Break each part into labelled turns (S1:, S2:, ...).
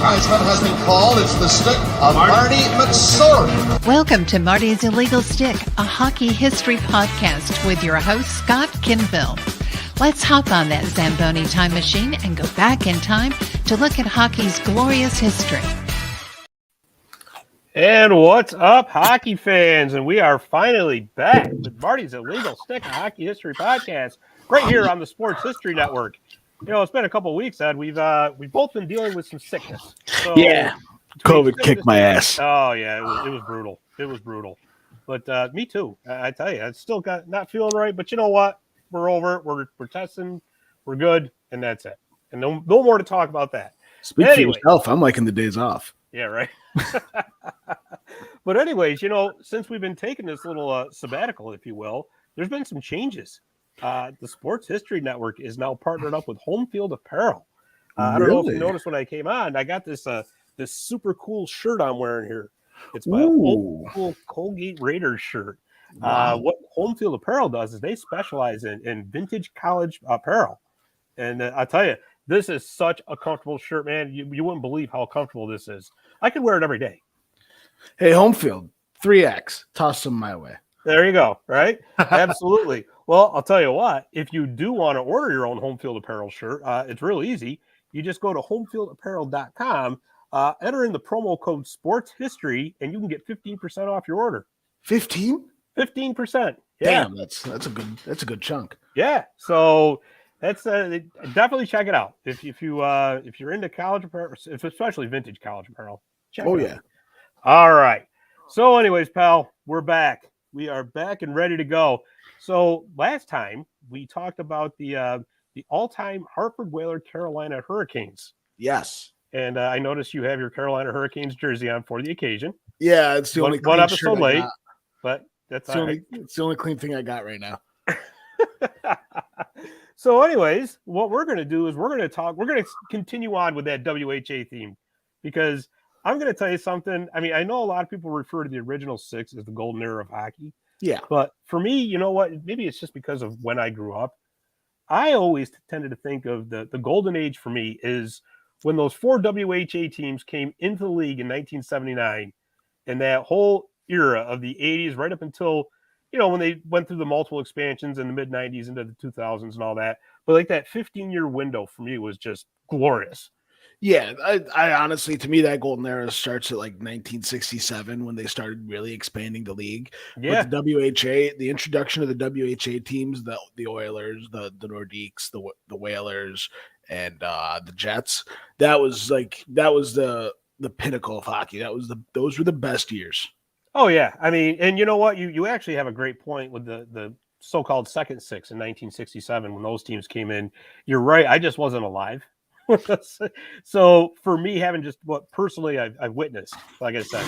S1: advertisement has been called. It's the stick of Marty McSorley.
S2: Welcome to Marty's Illegal Stick, a hockey history podcast with your host, Scott Kinville. Let's hop on that Zamboni time machine and go back in time to look at hockey's glorious history.
S3: And what's up, hockey fans? And we are finally back with Marty's Illegal Stick, a hockey history podcast, right here on the Sports History Network. You know, it's been a couple of weeks, Ed. We've both been dealing with some sickness. So
S4: yeah, COVID kicked my ass.
S3: Oh yeah, it was brutal. It was brutal. But me too. I tell you, I still not feeling right. But you know what? We're over it. We're testing. We're good, and that's it. And no more to talk about that.
S4: Speak for yourself. I'm liking the days off.
S3: Yeah, right. But anyways, you know, since we've been taking this little sabbatical, if you will, there's been some changes. The Sports History Network is now partnered up with Home Field Apparel. I don't know if you noticed when I came on, I got this this super cool shirt I'm wearing here. It's my old cool Colgate Raiders shirt. Wow. What Home Field Apparel does is they specialize in vintage college apparel. And I tell you, this is such a comfortable shirt, man. You wouldn't believe how comfortable this is. I could wear it every day.
S4: Hey, Home Field, 3X. Toss them my way.
S3: There you go, right? Absolutely. Well, I'll tell you what, if you do want to order your own Home Field Apparel shirt, it's real easy. You just go to homefieldapparel.com, enter in the promo code Sports History, and you can get 15% off your order.
S4: 15%?
S3: 15%.
S4: Yeah. Damn, that's a good chunk.
S3: Yeah. So that's definitely check it out. If you're into college apparel, especially vintage college apparel, check it out. Yeah. All right. So anyways, pal, we're back. We are back and ready to go. So last time we talked about the all-time Hartford Whaler Carolina Hurricanes.
S4: Yes.
S3: And I noticed you have your Carolina Hurricanes jersey on for the occasion.
S4: Yeah, it's the only
S3: one episode late, but that's
S4: it's the only clean thing I got right now.
S3: So anyways, what we're going to do is we're going to continue on with that WHA theme, because I'm going to tell you something. I mean, I know a lot of people refer to the original six as the golden era of hockey.
S4: Yeah.
S3: But for me, you know what? Maybe it's just because of when I grew up. I always tended to think of the golden age for me is when those four WHA teams came into the league in 1979, and that whole era of the 80s right up until, you know, when they went through the multiple expansions in the mid-90s into the 2000s and all that. But like that 15-year window for me was just glorious.
S4: Yeah, I honestly, to me, that golden era starts at like 1967 when they started really expanding the league.
S3: Yeah,
S4: with the WHA, the introduction of the WHA teams, the Oilers, the Nordiques, the Whalers, and the Jets. That was the pinnacle of hockey. Those were the best years.
S3: Oh yeah, I mean, and you know what? You actually have a great point with the so-called second six in 1967 when those teams came in. You're right. I just wasn't alive. So for me, having just what personally I've witnessed, like I said,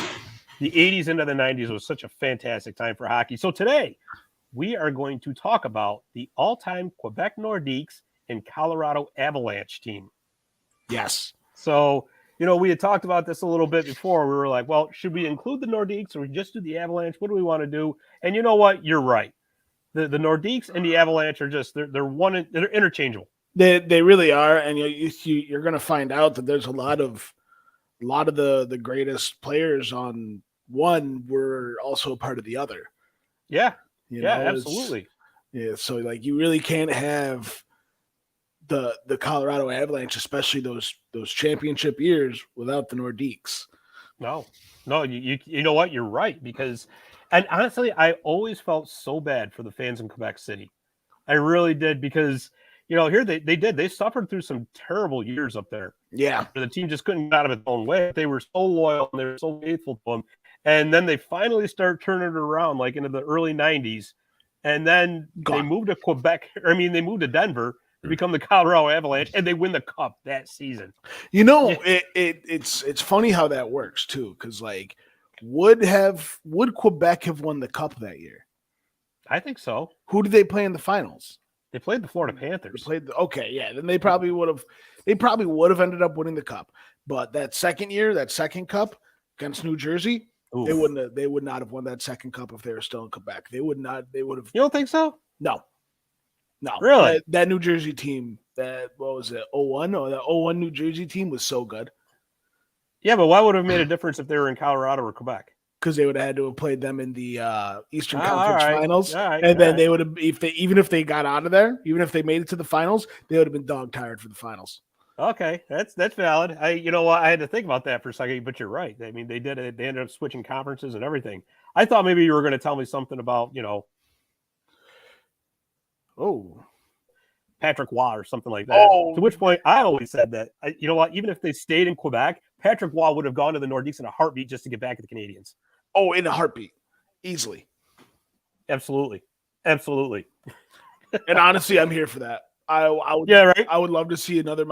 S3: the 80s into the 90s was such a fantastic time for hockey. So today we are going to talk about the all-time Quebec Nordiques and Colorado Avalanche team.
S4: Yes.
S3: So, you know, we had talked about this a little bit before. We were like, well, should we include the Nordiques or just do the Avalanche? What do we want to do? And you know what? You're right. The Nordiques and the Avalanche are just they're interchangeable.
S4: They really are, and you're going to find out that there's a lot of the greatest players on one were also a part of the other.
S3: Yeah, absolutely.
S4: Yeah, so like you really can't have the Colorado Avalanche, especially those championship years, without the Nordiques.
S3: No, you know what? You're right, because, and honestly, I always felt so bad for the fans in Quebec City. I really did, because, you know, here they suffered through some terrible years up there.
S4: Yeah.
S3: The team just couldn't get out of its own way. They were so loyal and they were so faithful to them. And then they finally start turning it around like into the early 90s. And then they moved to Quebec. I mean, they moved to Denver to become the Colorado Avalanche, and they win the cup that season.
S4: You know, it's funny how that works too, because like would Quebec have won the cup that year?
S3: I think so.
S4: Who did they play in the finals?
S3: They played the Florida Panthers.
S4: Then they probably would have ended up winning the cup. But that second year, that second cup against New Jersey, oof, they would not have won that second cup if they were still in Quebec. They would have. You
S3: don't think so?
S4: No.
S3: Really?
S4: That New Jersey team, that what was it, 01? Oh, that 01 New Jersey team was so good.
S3: Yeah, but why would it have made a difference if they were in Colorado or Quebec?
S4: Because they would have had to have played them in the Eastern Conference Finals,
S3: and
S4: then they would have, even if they got out of there, even if they made it to the finals, they would have been dog tired for the finals.
S3: Okay, that's valid. You know what? I had to think about that for a second, but you're right. I mean, they did it. They ended up switching conferences and everything. I thought maybe you were going to tell me something about, Patrick Waugh or something like that. To which point, I always said that, you know what? Even if they stayed in Quebec, Patrick Waugh would have gone to the Nordiques in a heartbeat just to get back at the Canadiens.
S4: Oh, in a heartbeat, easily.
S3: Absolutely.
S4: And honestly, I'm here for that. I would,
S3: right.
S4: I would love to see another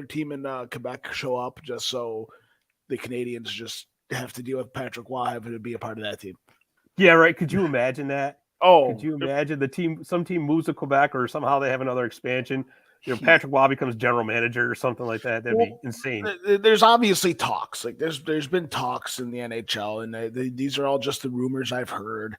S4: team in Quebec show up, just so the Canadiens just have to deal with Patrick Waugh having to be a part of that team.
S3: Yeah, right. Could you imagine that?
S4: Oh,
S3: could you imagine some team moves to Quebec or somehow they have another expansion? Patrick Waugh becomes general manager or something like that. That'd be insane.
S4: There's obviously talks. Like there's been talks in the NHL, and these are all just the rumors I've heard.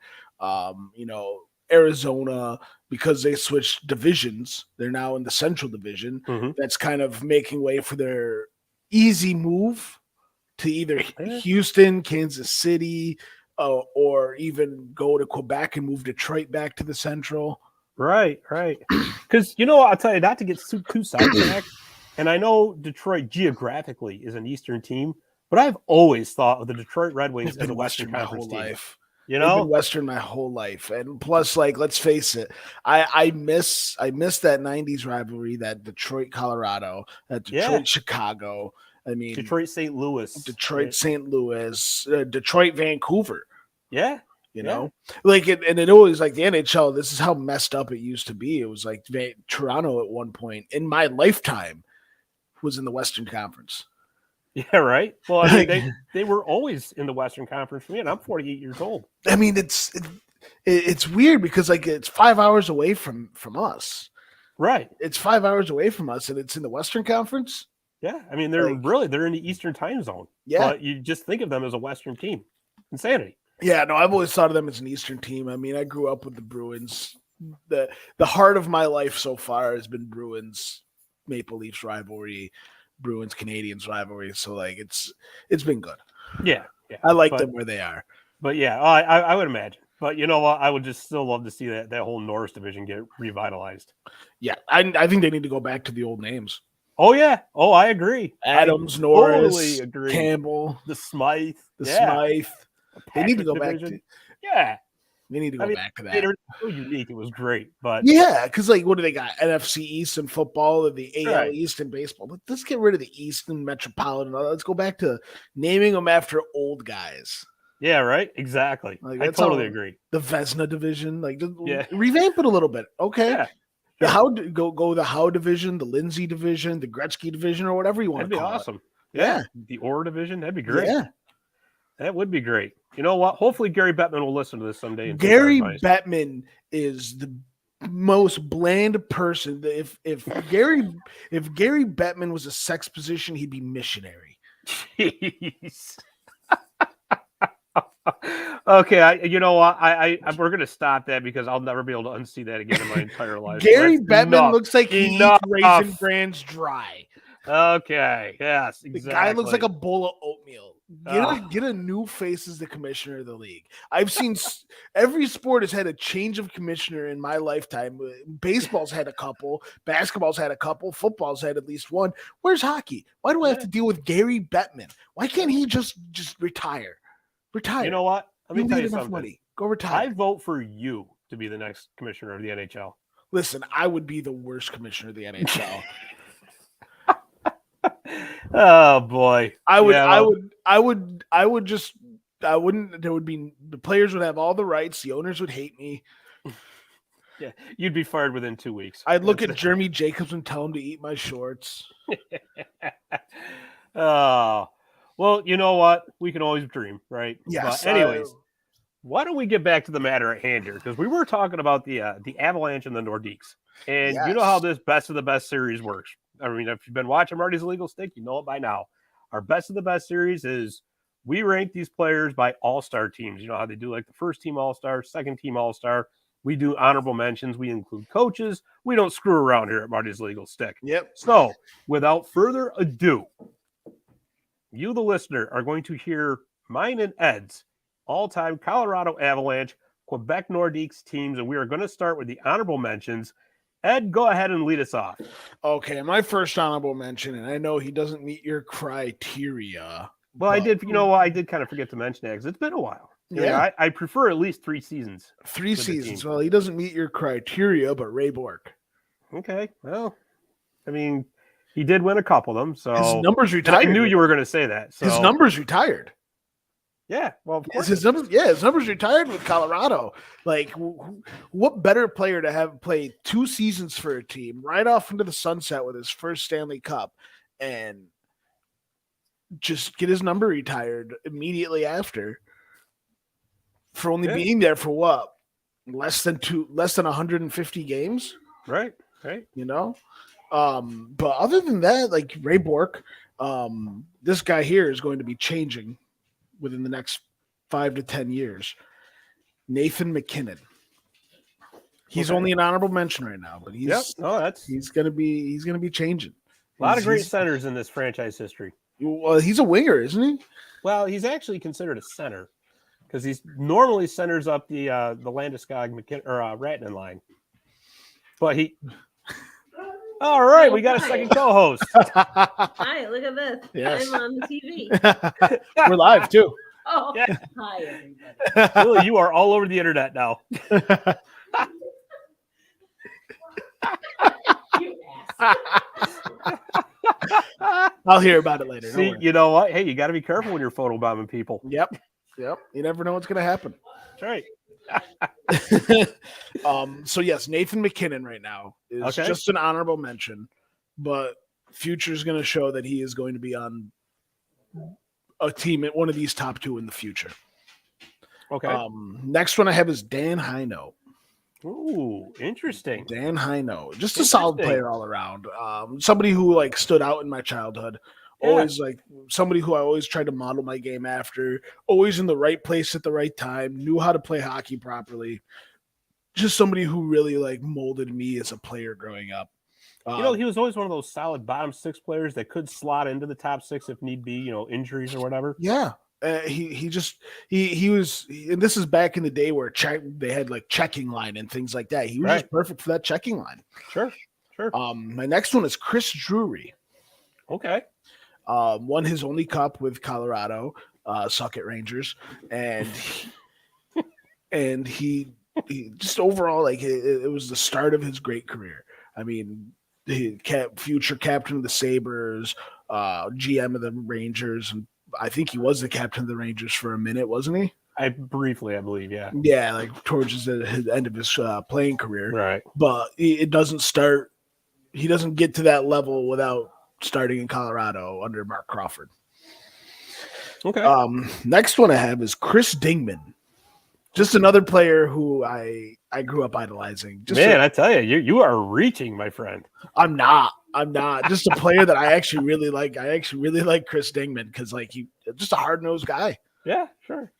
S4: Arizona, because they switched divisions, they're now in the Central Division.
S3: Mm-hmm.
S4: That's kind of making way for their easy move to either Houston, Kansas City, or even go to Quebec and move Detroit back to the Central.
S3: Right. Because, I'll tell you, not to get too sidetracked, and I know Detroit geographically is an Eastern team, but I've always thought of the Detroit Red Wings as a Western Conference team.
S4: Life. They've been Western my whole life. And plus, let's face it, I miss that 90s rivalry, that Detroit, Colorado, that Detroit, Chicago. I mean,
S3: Detroit, St. Louis.
S4: St. Louis, Detroit, Vancouver.
S3: Yeah.
S4: And it always, like the NHL, this is how messed up it used to be. It was like Toronto at one point in my lifetime was in the Western Conference.
S3: Yeah, right. Well, I mean, they were always in the Western Conference for me, and I'm 48 years old.
S4: I mean, it's weird because it's 5 hours away from us.
S3: Right.
S4: It's 5 hours away from us, and it's in the Western Conference.
S3: Yeah, I mean, they're in the Eastern time zone.
S4: Yeah,
S3: but you just think of them as a Western team. Insanity.
S4: Yeah, no, I've always thought of them as an Eastern team. I mean, I grew up with the Bruins. The heart of my life so far has been Bruins Maple Leafs rivalry, Bruins Canadiens rivalry. So it's been good.
S3: Yeah.
S4: I like them where they are.
S3: But yeah, I would imagine. But you know what? I would just still love to see that whole Norris division get revitalized.
S4: Yeah, I think they need to go back to the old names.
S3: Oh yeah. Oh, I agree.
S4: Adams, Norris, totally Campbell,
S3: the Smythe.
S4: Smythe. They need to go back to They need to go back to that.
S3: They're so unique. It was great, but
S4: because what do they got? NFC East in football and the AL East in baseball. But let's get rid of the Eastern Metropolitan. Let's go back to naming them after old guys.
S3: Yeah, right. Exactly. I totally agree.
S4: The Vezina division, revamp it a little bit. Okay. Yeah. The go the Howe division, the Lindsay division, the Gretzky division, or whatever you want to call it.
S3: That'd be awesome. Yeah. The Orr division, that'd be great. Yeah. That would be great. You know what? Hopefully Gary Bettman will listen to this someday.
S4: Gary Bettman is the most bland person. If Gary Bettman was a sex position, he'd be missionary.
S3: Jeez. Okay, you know what? We're gonna stop that because I'll never be able to unsee that again in my entire life.
S4: Gary Bettman looks like he eats Raisin Brands dry.
S3: Okay. Yes. Exactly.
S4: The guy looks like a bowl of oatmeal. Get a new face as the commissioner of the league. I've seen every sport has had a change of commissioner in my lifetime. Baseball's had a couple, basketball's had a couple, football's had at least one. Where's hockey? Why do I have to deal with Gary Bettman? Why can't he just retire? Retire.
S3: You know what? Let me tell you something.
S4: Money. Go retire.
S3: I vote for you to be the next commissioner of the NHL.
S4: Listen, I would be the worst commissioner of the NHL.
S3: Oh boy.
S4: I wouldn't, there would be, the players would have all the rights. The owners would hate me.
S3: Yeah. You'd be fired within 2 weeks.
S4: I'd look at Jeremy Jacobs and tell him to eat my shorts.
S3: Oh, well, you know what? We can always dream, right?
S4: Yes.
S3: But anyways, why don't we get back to the matter at hand here? Because we were talking about the Avalanche and the Nordiques. And you know how this best of the best series works. I mean, if you've been watching Marty's Illegal Stick, you know it by now. Our best of the best series is we rank these players by all-star teams. You know how they do like the first team all-star, second team all-star. We do honorable mentions. We include coaches. We don't screw around here at Marty's Legal Stick.
S4: Yep.
S3: So without further ado, you, the listener, are going to hear mine and Ed's all-time Colorado Avalanche, Quebec Nordiques teams, and we are going to start with the honorable mentions. Ed, go ahead and lead us off.
S4: Okay, my first honorable mention, and I know he doesn't meet your criteria.
S3: Well, I did kind of forget to mention that because it's been a while. Yeah, I prefer at least 3 seasons.
S4: 3 seasons. Well, he doesn't meet your criteria, but Ray Bourque.
S3: Okay, well, I mean, he did win a couple of them, so
S4: his number's retired.
S3: I knew you were going to say that. So.
S4: His number's retired.
S3: Yeah, well, of course.
S4: His number's retired with Colorado. Like, what better player to have played 2 seasons for a team, right off into the sunset with his first Stanley Cup, and just get his number retired immediately after for only being there for what? Less than 150 games?
S3: Right.
S4: You know? But other than that, like Ray Bourque, this guy here is going to be changing within the next 5 to 10 years. Nathan McKinnon. He's only an honorable mention right now, but he's gonna be changing.
S3: A lot of great centers in this franchise history.
S4: Well, he's a winger, isn't he?
S3: Well, he's actually considered a center because he's normally centers up the Landeskog McKinnon or Ratnan line. But he. All right, we got a second co-host.
S5: Hi, look at this.
S4: Yes.
S5: I'm on the TV.
S4: We're live too.
S5: Oh,
S3: yeah.
S5: Hi, everybody.
S3: Really, you are all over the internet now.
S5: You ass.
S4: I'll hear about it later.
S3: See, you know what? Hey, you got to be careful when you're photobombing people.
S4: Yep. You never know what's going to happen.
S3: That's right.
S4: So yes, Nathan McKinnon right now is just an honorable mention, but future is going to show that he is going to be on a team at one of these top 2 in the future.
S3: Okay.
S4: Next one I have is Dan Heino.
S3: Ooh, interesting.
S4: Dan Heino, just a solid player all around. Somebody who like stood out in my childhood. Always like somebody who I always tried to model my game after, always in the right place at the right time, knew how to play hockey properly. Just somebody who really like molded me as a player growing up.
S3: He was always one of those solid bottom 6 players that could slot into the top 6 if need be, injuries or whatever.
S4: Yeah. He was, and this is back in the day where they had like checking line and things like that. He was just perfect for that checking line.
S3: Sure.
S4: My next one is Chris Drury.
S3: Okay.
S4: Won his only cup with Colorado, suck it Rangers, and he just overall like it was the start of his great career. I mean, he future captain of the Sabres, GM of the Rangers, and I think he was the captain of the Rangers for a minute, wasn't he?
S3: I believe, yeah.
S4: Yeah, like towards the end of his playing career.
S3: Right.
S4: But it doesn't start. He doesn't get to that level without starting in Colorado under Mark Crawford.
S3: Okay.
S4: Next one I have is Chris Dingman. Just another player who I grew up idolizing.
S3: I tell you are reaching, my friend.
S4: I'm not. Just a player that I actually really like. I actually really like Chris Dingman because like he just a hard-nosed guy.
S3: Yeah, sure.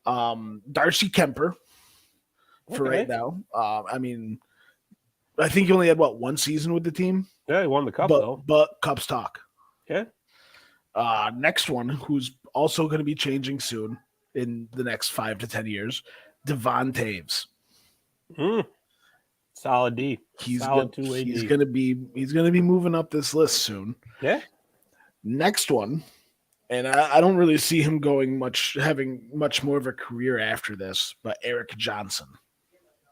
S4: Darcy Kemper for right now. I mean, I think he only had 1 season with the team.
S3: Yeah, he won the cup though.
S4: But Cups talk.
S3: Yeah.
S4: Next one, who's also going to be changing soon in the next 5 to 10 years, Devontaves.
S3: Solid D.
S4: He's going to be moving up this list soon.
S3: Yeah.
S4: Next one, and I don't really see him having much more of a career after this, but Eric Johnson.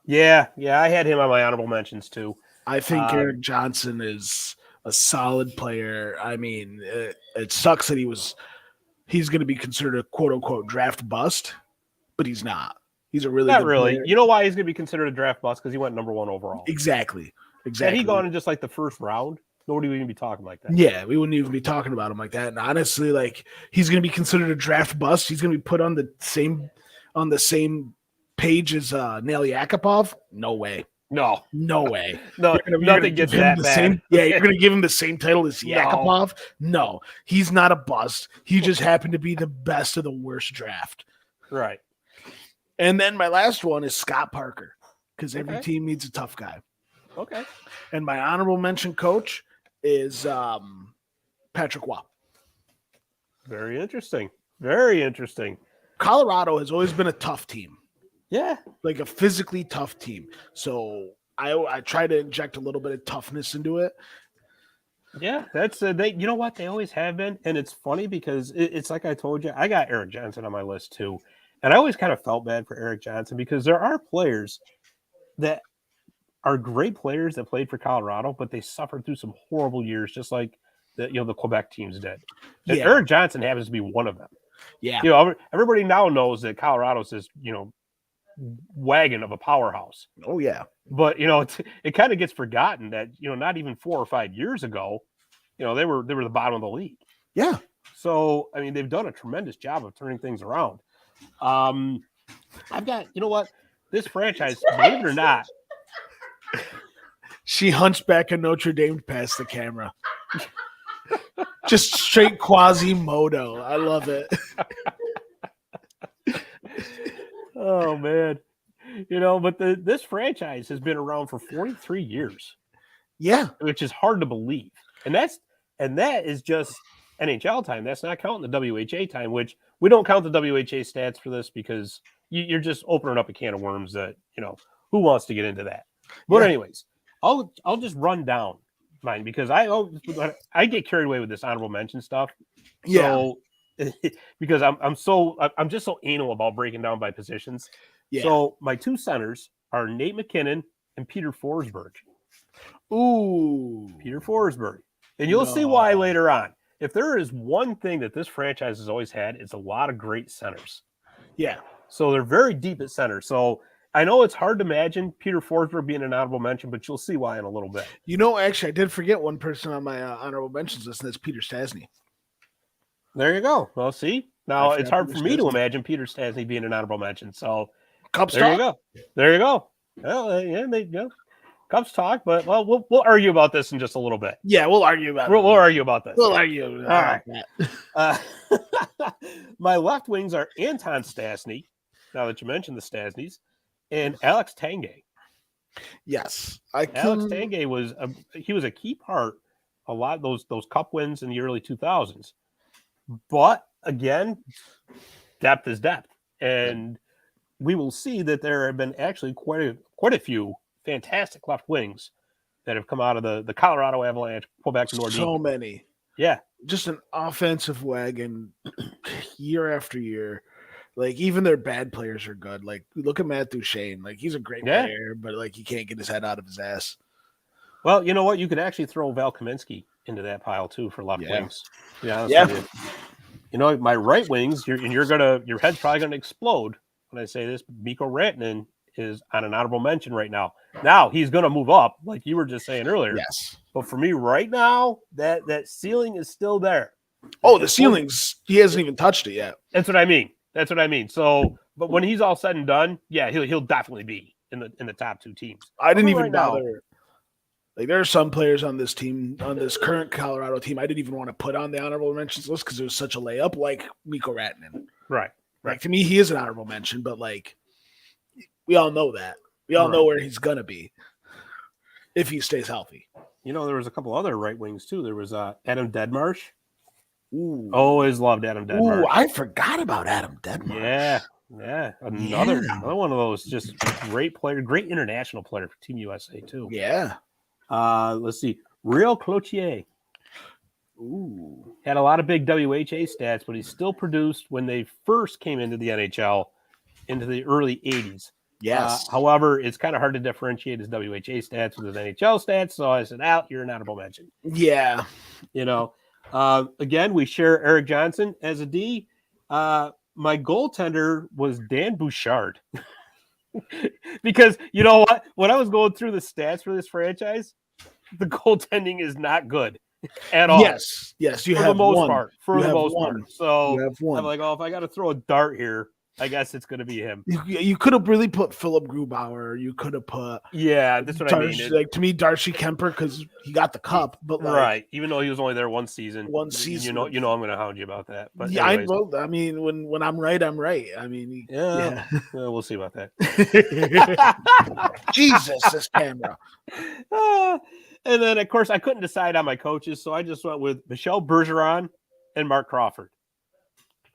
S3: Yeah, I had him on my honorable mentions too.
S4: I think Eric Johnson is a solid player. I mean, it sucks that he's going to be considered a quote unquote draft bust, but he's not. He's a really
S3: not
S4: good
S3: really.
S4: player.
S3: You know why he's going to be considered a draft bust? Because he went number 1 overall.
S4: Exactly.
S3: Had he gone in just like the first round, nobody would even be talking like that.
S4: Yeah, we wouldn't even be talking about him like that. And honestly, like he's going to be considered a draft bust. He's going to be put on the same page as Nail Yakupov. No way.
S3: No way.
S4: No,
S3: nothing gets that bad.
S4: You're going to give him the same title as Yakupov? No, he's not a bust. He just happened to be the best of the worst draft.
S3: Right.
S4: And then my last one is Scott Parker, because every team needs a tough guy.
S3: Okay.
S4: And my honorable mention coach is Patrick Waugh.
S3: Very interesting. Very interesting.
S4: Colorado has always been a tough team.
S3: Yeah.
S4: Like a physically tough team. So I try to inject a little bit of toughness into it.
S3: Yeah, that's they. You know what? They always have been, and it's funny because it's like I told you. I got Eric Johnson on my list too, and I always kind of felt bad for Eric Johnson because there are players that are great players that played for Colorado, but they suffered through some horrible years, just like the Quebec teams did. And
S4: Yeah.
S3: Eric Johnson happens to be one of them.
S4: Yeah.
S3: Everybody now knows that Colorado's this wagon of a powerhouse.
S4: Oh yeah.
S3: But it kind of gets forgotten that not even 4 or 5 years ago, they were the bottom of the league.
S4: Yeah.
S3: So I mean, they've done a tremendous job of turning things around. I've got this franchise, believe it or not.
S4: She hunchback a Notre Dame past the camera. Just straight Quasimodo. I love it.
S3: Oh man. But this franchise has been around for 43 years.
S4: Yeah.
S3: Which is hard to believe. And that is just NHL time. That's not counting the WHA time, which we don't count the WHA stats for this because you're just opening up a can of worms that, who wants to get into that? But anyways, I'll just run down mine because I get carried away with this honorable mention stuff.
S4: Yeah.
S3: So, because I'm just so anal about breaking down by positions.
S4: Yeah.
S3: So my two centers are Nate McKinnon and Peter Forsberg.
S4: Ooh.
S3: Peter Forsberg. And you'll see why later on. If there is one thing that this franchise has always had, it's a lot of great centers.
S4: Yeah.
S3: So they're very deep at center. So I know it's hard to imagine Peter Forsberg being an honorable mention, but you'll see why in a little bit.
S4: Actually, I did forget one person on my honorable mentions list, and that's Peter Stassney.
S3: There you go. Well, see? Now, it's hard for me to imagine Peter Stassney being an honorable mention. So
S4: Cubs
S3: there
S4: talk.
S3: you go. There you go. Well, yeah, there you go. Cubs talk, but we'll argue about this in just a little bit.
S4: Yeah, we'll argue about it.
S3: We'll argue about this.
S4: We'll argue.
S3: All right. My left wings are Anton Stassney, now that you mentioned the Stassneys, and Alex Tanguay.
S4: Yes.
S3: Alex Tanguay was a key part a lot of those cup wins in the early 2000s. But again, depth is depth. And we will see that there have been actually quite a few fantastic left wings that have come out of the Colorado Avalanche, Quebec Nordiques.
S4: So many.
S3: Yeah.
S4: Just an offensive wagon year after year. Like, even their bad players are good. Like, look at Matt Duchene. Like, he's a great player, but, like, he can't get his head out of his ass.
S3: Well, you know what? You could actually throw Val Kaminsky into that pile, too, for left wings.
S4: Yeah.
S3: My right wings, your head's probably going to explode when I say this. Mikko Rantanen is on an honorable mention right now. Now, he's going to move up, like you were just saying earlier.
S4: Yes.
S3: But for me right now, that ceiling is still there.
S4: Oh, the ceiling's – he hasn't even touched it yet.
S3: That's what I mean. So, but when he's all said and done, yeah, he'll definitely be in the top two teams.
S4: I didn't even
S3: right now,
S4: bother. Like, there are some players on this team, on this current Colorado team, I didn't even want to put on the honorable mentions list because it was such a layup, like Mikko Rantanen.
S3: Right.
S4: Like, to me, he is an honorable mention, but, like, we all know that. We all know where he's going to be if he stays healthy.
S3: There was a couple other right wings, too. There was Adam Deadmarsh.
S4: Ooh.
S3: Always loved Adam Deadmarsh.
S4: Ooh, I forgot about Adam Deadmarsh.
S3: Yeah. Another one of those just great player, great international player for Team USA, too.
S4: Yeah.
S3: Let's see. Real Cloutier.
S4: Ooh.
S3: Had a lot of big WHA stats, but he still produced when they first came into the NHL into the early 80s.
S4: Yes.
S3: However, it's kind of hard to differentiate his WHA stats with his NHL stats. So I said, you're an honorable mention.
S4: Yeah.
S3: Again, we share Eric Johnson as a D. My goaltender was Dan Bouchard. Because you know what? When I was going through the stats for this franchise, the goaltending is not good at all.
S4: Yes. You have one.
S3: For the most part. So
S4: you have one.
S3: I'm like, if I got to throw a dart here, I guess it's going to be him.
S4: You could have really put Philip Grubauer. You could have put
S3: that's what
S4: Darcy,
S3: I mean.
S4: Like, to me, Darcy Kemper, because he got the cup, but like,
S3: right, even though he was only there one season.
S4: You
S3: know, I'm going to hound you about that. But
S4: yeah,
S3: anyways.
S4: I mean, when I'm right, I'm right. I mean,
S3: yeah. We'll see about that.
S4: Jesus, this camera.
S3: And then, of course, I couldn't decide on my coaches, so I just went with Michel Bergeron and Mark Crawford.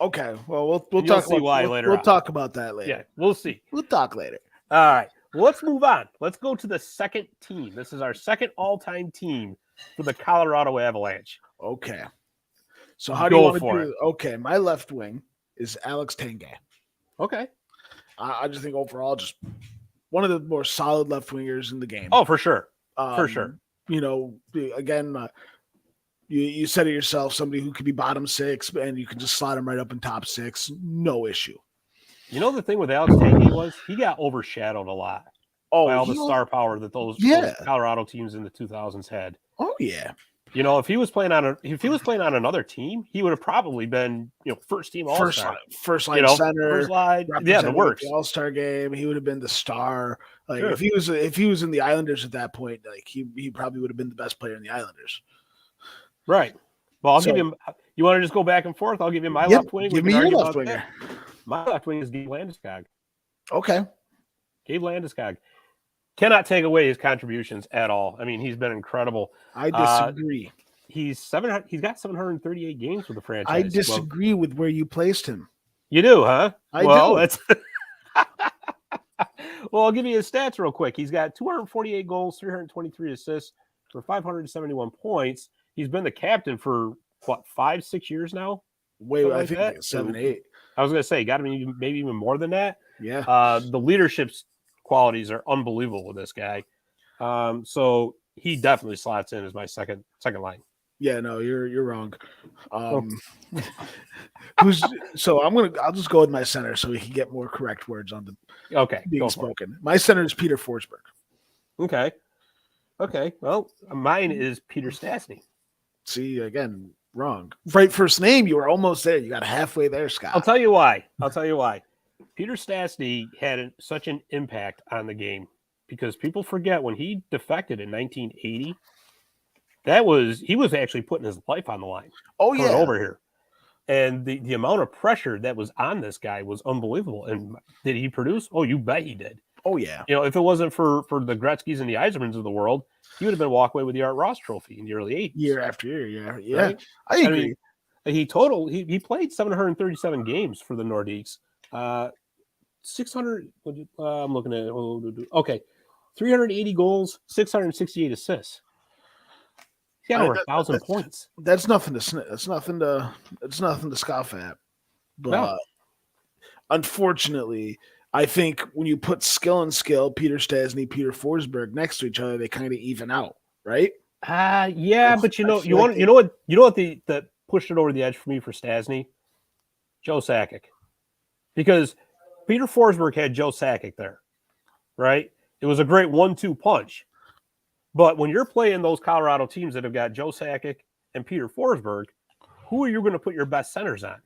S4: Okay. Well, we'll
S3: You'll
S4: talk
S3: see
S4: about
S3: why later
S4: We'll
S3: on.
S4: talk about that later.
S3: Yeah, we'll see.
S4: We'll talk later.
S3: All right. Well, let's move on. Let's go to the second team. This is our second all-time team for the Colorado Avalanche.
S4: Okay. So how do you
S3: Go
S4: want to
S3: for
S4: do it? Okay, my left wing is Alex Tanguay.
S3: Okay.
S4: I just think overall, just one of the more solid left wingers in the game.
S3: Oh, for sure. For sure.
S4: You know, again, you said it yourself, somebody who could be bottom six, and you can just slot him right up in top six. No issue.
S3: You know, the thing with Alex Tanguay was he got overshadowed a lot by all the star power that those Colorado teams in the 2000s had.
S4: Oh, yeah.
S3: You know, if he was playing on another team, he would have probably been, first team all-star.
S4: First line center.
S3: First line. Yeah, the works.
S4: The all-star game. He would have been the star. Like
S3: Sure.
S4: if he was in the Islanders at that point, like he probably would have been the best player in the Islanders.
S3: Right. Well, I'll give him. You want to just go back and forth? I'll give you my left wing.
S4: Give me your left winger.
S3: My left wing is Gabe Landeskog.
S4: Okay.
S3: Gabe Landeskog. Cannot take away his contributions at all. I mean, he's been incredible.
S4: I disagree.
S3: He's got 738 games with the franchise.
S4: I disagree with where you placed him.
S3: You do, huh?
S4: I do.
S3: That's well, I'll give you his stats real quick. He's got 248 goals, 323 assists for 571 points. He's been the captain for 5-6 years now.
S4: Wait, I think 7, 8.
S3: I was going to say, got to be maybe even more than that.
S4: Yeah.
S3: The leadership qualities are unbelievable with this guy. So he definitely slots in as my second line.
S4: Yeah, no, you're wrong. I'll just go with my center so we can get more correct words on the being spoken. My center is Peter Forsberg.
S3: Okay. Well, mine is Peter Stassney.
S4: See, again, wrong. Right first name, you were almost there. You got halfway there, Scott.
S3: I'll tell you why. Peter Stassney had such an impact on the game because people forget when he defected in 1980. He was actually putting his life on the line.
S4: Oh yeah,
S3: over here, and the amount of pressure that was on this guy was unbelievable. And did he produce? Oh, you bet he did.
S4: Oh yeah.
S3: If it wasn't for the Gretzkys and the Yzermans of the world, he would have been walk away with the Art Ross Trophy in the early 80s.
S4: Year after year, yeah.
S3: Right?
S4: I agree.
S3: He played 737 games for the Nordiques. 600. I'm looking at 380 goals, 668 assists. He got over 1,000 points.
S4: That's nothing to sniff. It's nothing to scoff at. But unfortunately, I think when you put skill and skill, Peter Stassney, Peter Forsberg next to each other, they kind of even out, right?
S3: Yeah, but you know what that pushed it over the edge for me for Stassney? Joe Sakic. Because Peter Forsberg had Joe Sakic there, right? It was a great 1-2 punch. But when you're playing those Colorado teams that have got Joe Sakic and Peter Forsberg, who are you going to put your best centers on?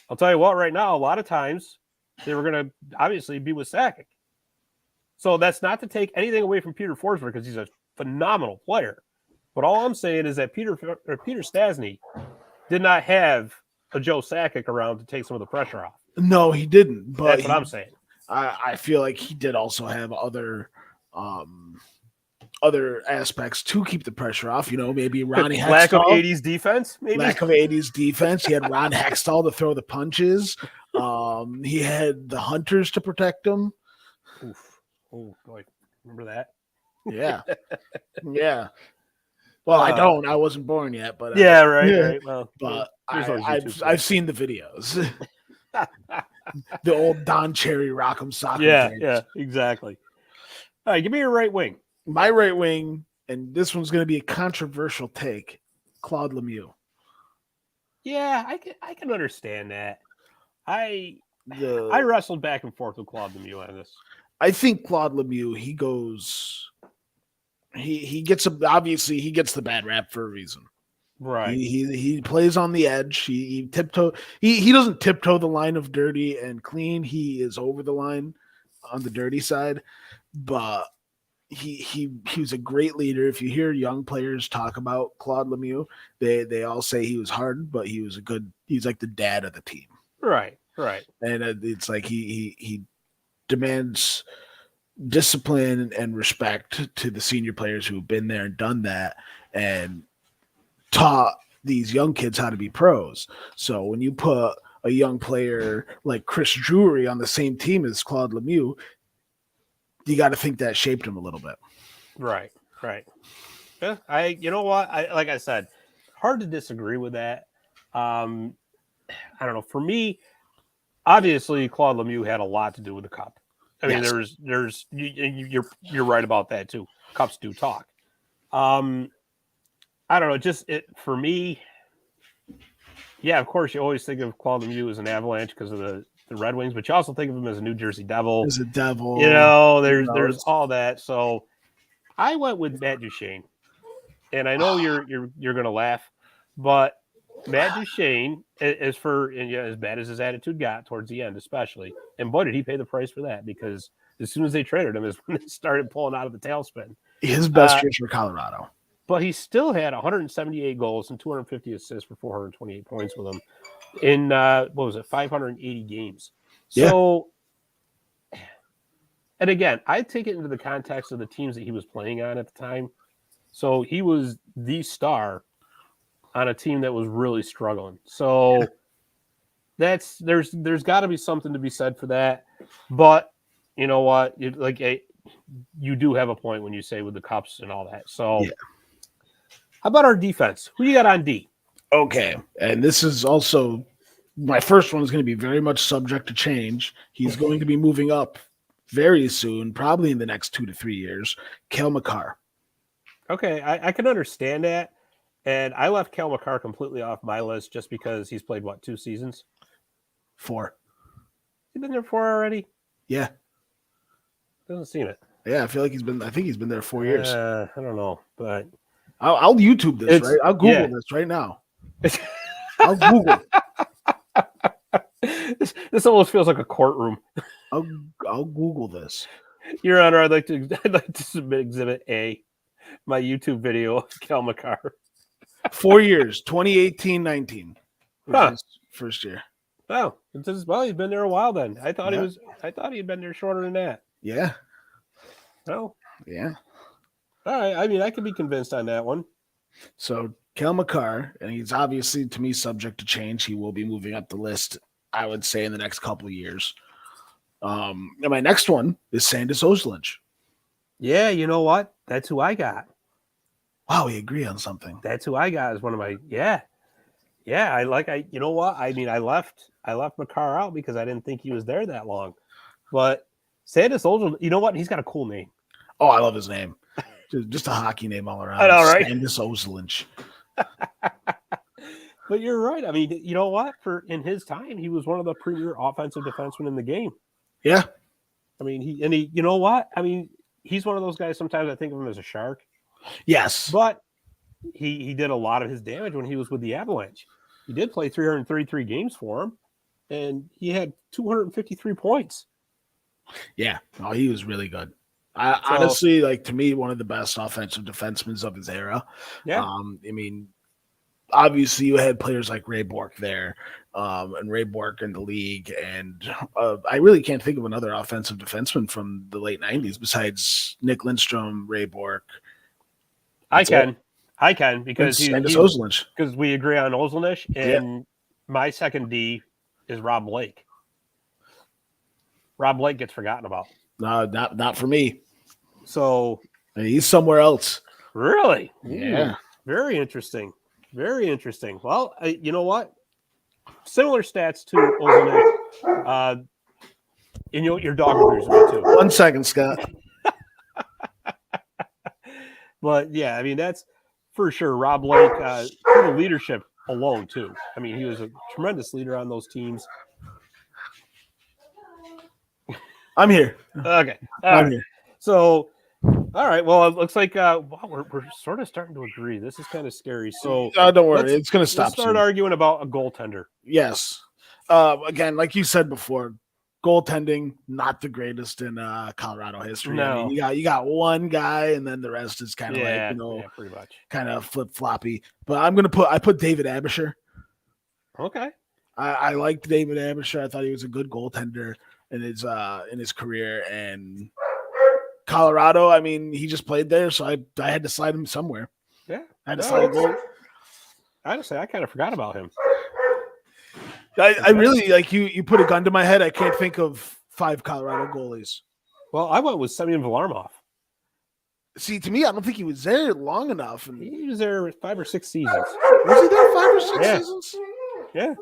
S3: I'll tell you what, right now, a lot of times they were going to obviously be with Sakic. So that's not to take anything away from Peter Forsberg because he's a phenomenal player. But all I'm saying is that Peter Stassney did not have a Joe Sakic around to take some of the pressure off.
S4: No, he didn't. But
S3: that's what I'm saying.
S4: I feel like he did also have other aspects to keep the pressure off. Maybe Ronnie Hextall.
S3: Lack of 80s defense, maybe?
S4: Lack of 80s defense. He had Ron Hextall to throw the punches. He had the Hunters to protect him.
S3: Oof. Oh, boy. Remember that?
S4: Yeah. Yeah. Well, I don't. I wasn't born yet. But
S3: yeah, right. Well,
S4: but I've seen the videos. The old Don Cherry Rock'em Sock'em.
S3: Yeah, exactly. All right, give me your right wing.
S4: My right wing, and this one's going to be a controversial take, Claude Lemieux.
S3: Yeah, I can understand that. I wrestled back and forth with Claude Lemieux on this.
S4: I think Claude Lemieux, he gets the bad rap for a reason.
S3: Right.
S4: He plays on the edge. He doesn't tiptoe the line of dirty and clean. He is over the line on the dirty side, but he was a great leader. If you hear young players talk about Claude Lemieux, they all say he was hard, but he's like the dad of the team.
S3: Right.
S4: And it's like he demands discipline and respect to the senior players who've been there and done that and taught these young kids how to be pros. So when you put a young player like Chris Drury on the same team as Claude Lemieux, you got to think that shaped him a little bit.
S3: Right. Yeah, you know what? Like I said, hard to disagree with that. I don't know. For me, obviously, Claude Lemieux had a lot to do with the cup. I mean,
S4: Yes.
S3: you're right about that too. Cups do talk. I don't know. Just for me. Yeah, of course, you always think of Claude Lemieux as an Avalanche because of the Red Wings, but you also think of him as a New Jersey Devil.
S4: As a Devil,
S3: You know, there's
S4: it's-
S3: all that. So I went with Matt Duchene, and I know you're gonna laugh, but Matt Duchene, as bad as his attitude got towards the end, especially, and boy, did he pay the price for that, because as soon as they traded him is when they started pulling out of the tailspin.
S4: his best years for Colorado.
S3: But he still had 178 goals and 250 assists for 428 points with him in 580 games. So, and again, I take it into the context of the teams that he was playing on at the time. So he was the star on a team that was really struggling. So there's got to be something to be said for that. But you know what? You do have a point when you say with the cups and all that. So how about our defense? Who you got on D?
S4: Okay, and this is also my first one is going to be very much subject to change. He's going to be moving up very soon, probably in the next 2 to 3 years. Cale Makar.
S3: Okay, I can understand that. And I left Cale Makar completely off my list just because he's played, 2 seasons?
S4: 4.
S3: He's been there 4 already?
S4: Yeah.
S3: Doesn't seem it.
S4: Yeah, I think he's been there 4 years.
S3: I don't know, but
S4: I'll YouTube this, right? I'll Google this right now. I'll Google.
S3: This almost feels like a courtroom.
S4: I'll Google this.
S3: Your Honor, I'd like to submit Exhibit A, my YouTube video of Cale Makar.
S4: 4 years, 2018-19. First year.
S3: Oh, he's been there a while then. I thought he had been there shorter than that.
S4: Yeah.
S3: Oh.
S4: Yeah.
S3: All right. I mean, I could be convinced on that one.
S4: So Cale Makar, and he's obviously, to me, subject to change. He will be moving up the list, I would say, in the next couple of years. And my next one is Sandis Ozolinsh.
S3: Yeah, you know what? That's who I got.
S4: Wow, we agree on something.
S3: That's who I got as one of my you know what? I mean, I left Makar out because I didn't think he was there that long. But Sandis Ozolinsh, you know what? He's got a cool name.
S4: Oh, I love his name. Just a hockey name all around.
S3: I know, right?
S4: Sandis Ozolinsh.
S3: But you're right. I mean, you know what? In his time, he was one of the premier offensive defensemen in the game.
S4: Yeah.
S3: I mean, he you know what? I mean, he's one of those guys, sometimes I think of him as a shark.
S4: Yes.
S3: But he did a lot of his damage when he was with the Avalanche. He did play 333 games for him, and he had 253 points.
S4: Yeah. Oh, he was really good. Honestly, to me, one of the best offensive defensemen of his era.
S3: Yeah.
S4: I mean, obviously you had players like Ray Bourque there, and Ray Bourque in the league. And I really can't think of another offensive defenseman from the late 90s besides Nick Lindstrom, Ray Bourque. I
S3: can because because we agree on Ozolinsh, and my second D is Rob Blake. Rob Blake gets forgotten about.
S4: No, not for me.
S3: So
S4: he's somewhere else.
S3: Really?
S4: Yeah.
S3: Ooh, very interesting. Very interesting. Well, you know what? Similar stats to Ozolinsh. And your dog agrees with me too.
S4: 1 second, Scott.
S3: But yeah, I mean, that's for sure. Rob Blake, for the leadership alone too. I mean, he was a tremendous leader on those teams.
S4: I'm here.
S3: Okay.
S4: I'm here.
S3: So, all right. Well, it looks like we're sort of starting to agree. This is kind of scary. So
S4: don't worry, it's going to stop.
S3: Let's start arguing about a goaltender.
S4: Yes. Again, like you said before, goaltending not the greatest in Colorado history.
S3: No.
S4: I mean, you got one guy, and then the rest is kind of
S3: pretty much
S4: kind of flip floppy. But I put David Abisher.
S3: Okay.
S4: I liked David Abisher. I thought he was a good goaltender in his career. And Colorado, I mean, he just played there, so I had to slide him somewhere.
S3: Yeah.
S4: I had to slide him.
S3: honestly, I kind of forgot about him.
S4: I really like you put a gun to my head. I can't think of 5 Colorado goalies.
S3: Well, I went with Semyon Varlamov.
S4: See, to me, I don't think he was there long enough. And
S3: He was there 5 or 6 seasons.
S4: was he there 5 or 6
S3: Yeah.
S4: seasons?
S3: Yeah.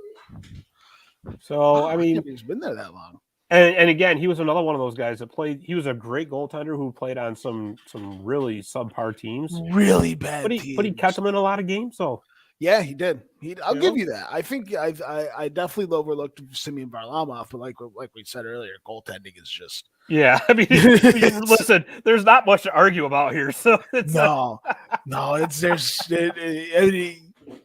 S3: So I mean,
S4: he's been there that long.
S3: and again, he was another one of those guys that played. He was a great goaltender who played on some really subpar teams,
S4: Really bad.
S3: but he kept them in a lot of games. So
S4: yeah, he did. I'll
S3: You
S4: give
S3: know?
S4: you that. I think I definitely overlooked Semyon Varlamov, but like we said earlier, goaltending is just
S3: yeah, I mean, listen, there's not much to argue about here. So it's
S4: no.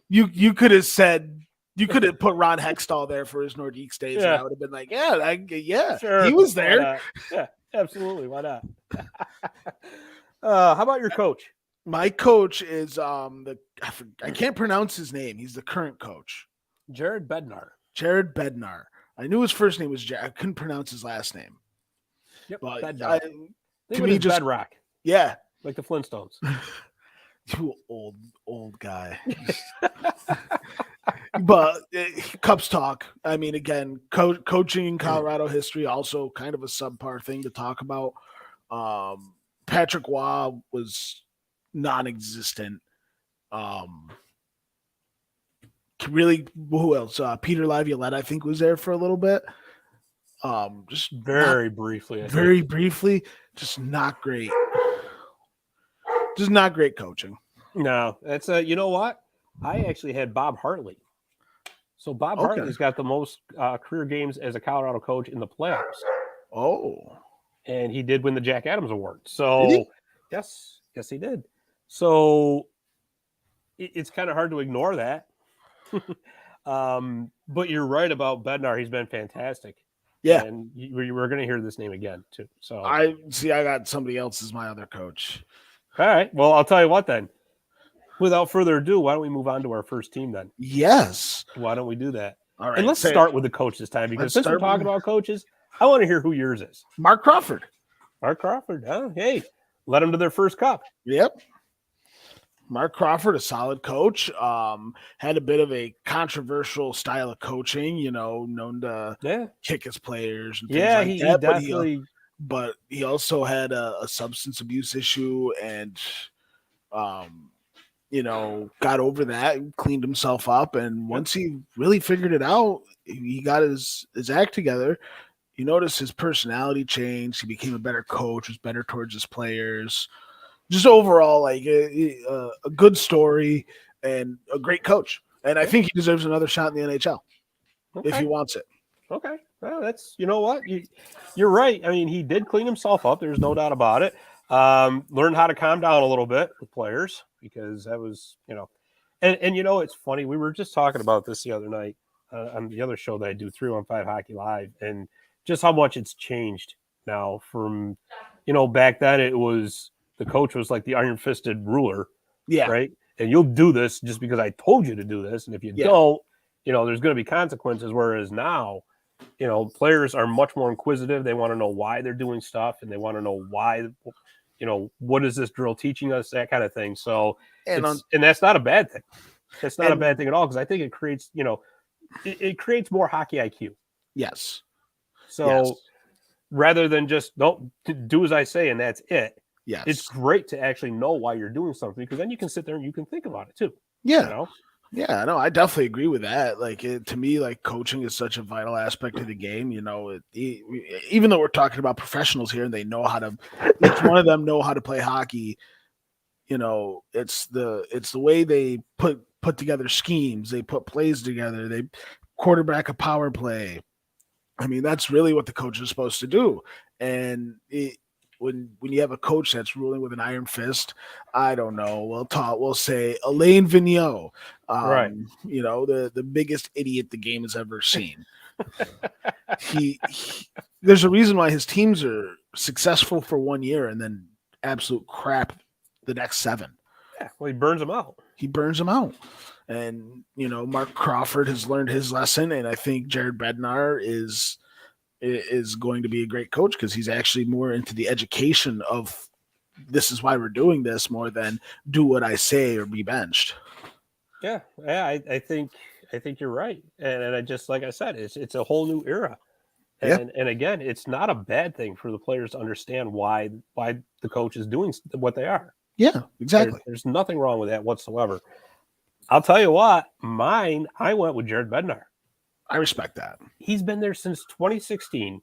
S4: You could have said. You could have put Ron Hextall there for his Nordiques days, and
S3: Yeah.
S4: I would have been like, yeah,
S3: sure
S4: he was
S3: why
S4: there.
S3: not? Yeah, absolutely. Why not? How about your coach?
S4: My coach is I can't pronounce his name. He's the current coach,
S3: Jared Bednar.
S4: Jared Bednar. I knew his first name was Jared. I couldn't pronounce his last name.
S3: Yep,
S4: But
S3: Bednar.
S4: to
S3: Think
S4: me,
S3: of
S4: just
S3: bedrock,
S4: yeah,
S3: like the Flintstones.
S4: you old guy. But Cups talk. I mean, again, coaching in Colorado history also kind of a subpar thing to talk about. Patrick Waugh was non-existent. Really, who else? Peter Laviolette, I think, was there for a little bit. Just
S3: Very briefly. I think.
S4: very briefly, just not great. Just not great coaching.
S3: No, that's you know what? I actually had Bob Hartley. So Bob
S4: Okay.
S3: Hartley's got the most career games as a Colorado coach in the playoffs,
S4: Oh,
S3: and he did win the Jack Adams Award.
S4: Did
S3: So
S4: he?
S3: yes, he did. So it's kind of hard to ignore that. But you're right about Bednar. He's been fantastic.
S4: yeah.
S3: And we're going to hear this name again too. So
S4: I got somebody else as my other coach.
S3: all right. Well, I'll tell you what then. Without further ado, why don't we move on to our first team then?
S4: Yes.
S3: Why don't we do that?
S4: All right.
S3: And let's start with the coach this time, because
S4: Let's
S3: since we're
S4: start
S3: talking
S4: with-
S3: about coaches, I want to hear who yours is.
S4: Mark Crawford.
S3: Mark Crawford. Oh, hey, let them to their first cup.
S4: Yep. Mark Crawford, a solid coach. Had a bit of a controversial style of coaching, known to
S3: Yeah.
S4: kick his players and things
S3: Yeah,
S4: like
S3: he
S4: that.
S3: definitely.
S4: But he also had a substance abuse issue and got over that, cleaned himself up, and once he really figured it out, he got his act together. You notice his personality changed. He became a better coach, was better towards his players. Just overall, like a good story and a great coach. And I think he deserves another shot in the NHL if he wants it.
S3: Okay. Well, that's, you know what? You're right. I mean, he did clean himself up. There's no doubt about it. Learned how to calm down a little bit with players, because that was, and it's funny. We were just talking about this the other night on the other show that I do, 315 Hockey Live, and just how much it's changed now from, back then it was, the coach was like the iron-fisted ruler,
S4: Yeah.
S3: right? And you'll do this just because I told you to do this. And if you don't, there's going to be consequences. Whereas now, players are much more inquisitive. They want to know why they're doing stuff, and they want to know why, what is this drill teaching us, that kind of thing. So, and that's not a bad thing. That's not a bad thing at all, because I think it creates, it creates more hockey IQ.
S4: Yes.
S3: So rather than just don't do as I say and that's it.
S4: Yes.
S3: It's great to actually know why you're doing something, because then you can sit there and you can think about it too.
S4: Yeah. Yeah, no, I definitely agree with that. Like, to me, like, coaching is such a vital aspect of the game. Even though we're talking about professionals here and they know how to, each one of them know how to play hockey. It's the way they put together schemes. They put plays together. They quarterback a power play. I mean, that's really what the coach is supposed to do. And when you have a coach that's ruling with an iron fist, I don't know. We'll say Alain Vigneault,
S3: right?
S4: The biggest idiot the game has ever seen. There's a reason why his teams are successful for 1 year and then absolute crap the next 7.
S3: Yeah, well, he burns them out.
S4: And Mark Crawford has learned his lesson, and I think Jared Bednar is going to be a great coach, because he's actually more into the education of this is why we're doing this more than do what I say or be benched.
S3: Yeah, I think you're right, and I just like I said, it's a whole new era,
S4: Yeah.
S3: and again, it's not a bad thing for the players to understand why the coach is doing what they are.
S4: Yeah, exactly.
S3: There's nothing wrong with that whatsoever. I'll tell you what, I went with Jared Bednar.
S4: I respect that.
S3: He's been there since 2016.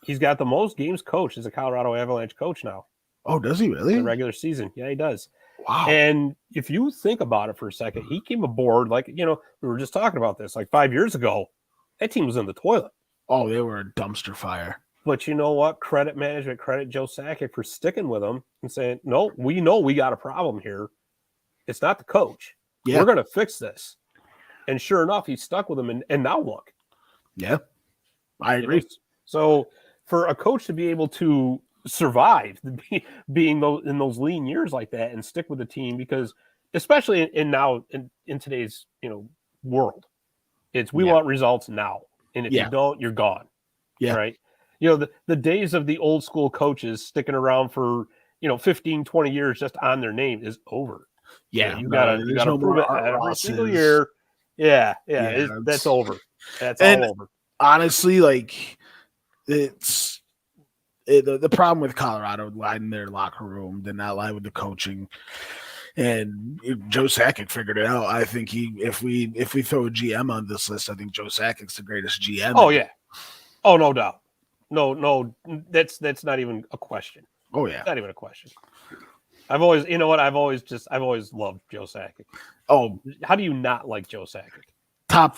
S3: He's got the most games coached as a Colorado Avalanche coach now.
S4: Oh, does he really?
S3: In the regular season. Yeah, he does.
S4: Wow.
S3: And if you think about it for a second, he came aboard like, we were just talking about this, like 5 years ago, that team was in the toilet.
S4: Oh, they were a dumpster fire.
S3: But you know what? Credit management, credit Joe Sakic for sticking with him and saying, no, we know we got a problem here. It's not the coach.
S4: Yeah.
S3: We're going to fix this. And sure enough, he stuck with him. And now look.
S4: Yeah, I agree.
S3: So for a coach to be able to survive being in those lean years like that and stick with the team, because especially in today's world, it's we want results now, and if you don't, you're gone.
S4: Yeah,
S3: right. The days of the old school coaches sticking around for 15, 20 years just on their name is over.
S4: Yeah,
S3: you gotta prove it every single year. That's over. That's all over.
S4: Honestly, like the problem with Colorado lied in their locker room, did not lie with the coaching. And Joe Sakic figured it out. I think if we throw a GM on this list, I think Joe Sakic's the greatest GM.
S3: Oh yeah. Oh, no doubt. No, that's not even a question.
S4: Oh yeah.
S3: Not even a question. I've always loved Joe Sakic.
S4: Oh,
S3: how do you not like Joe Sakic?
S4: Top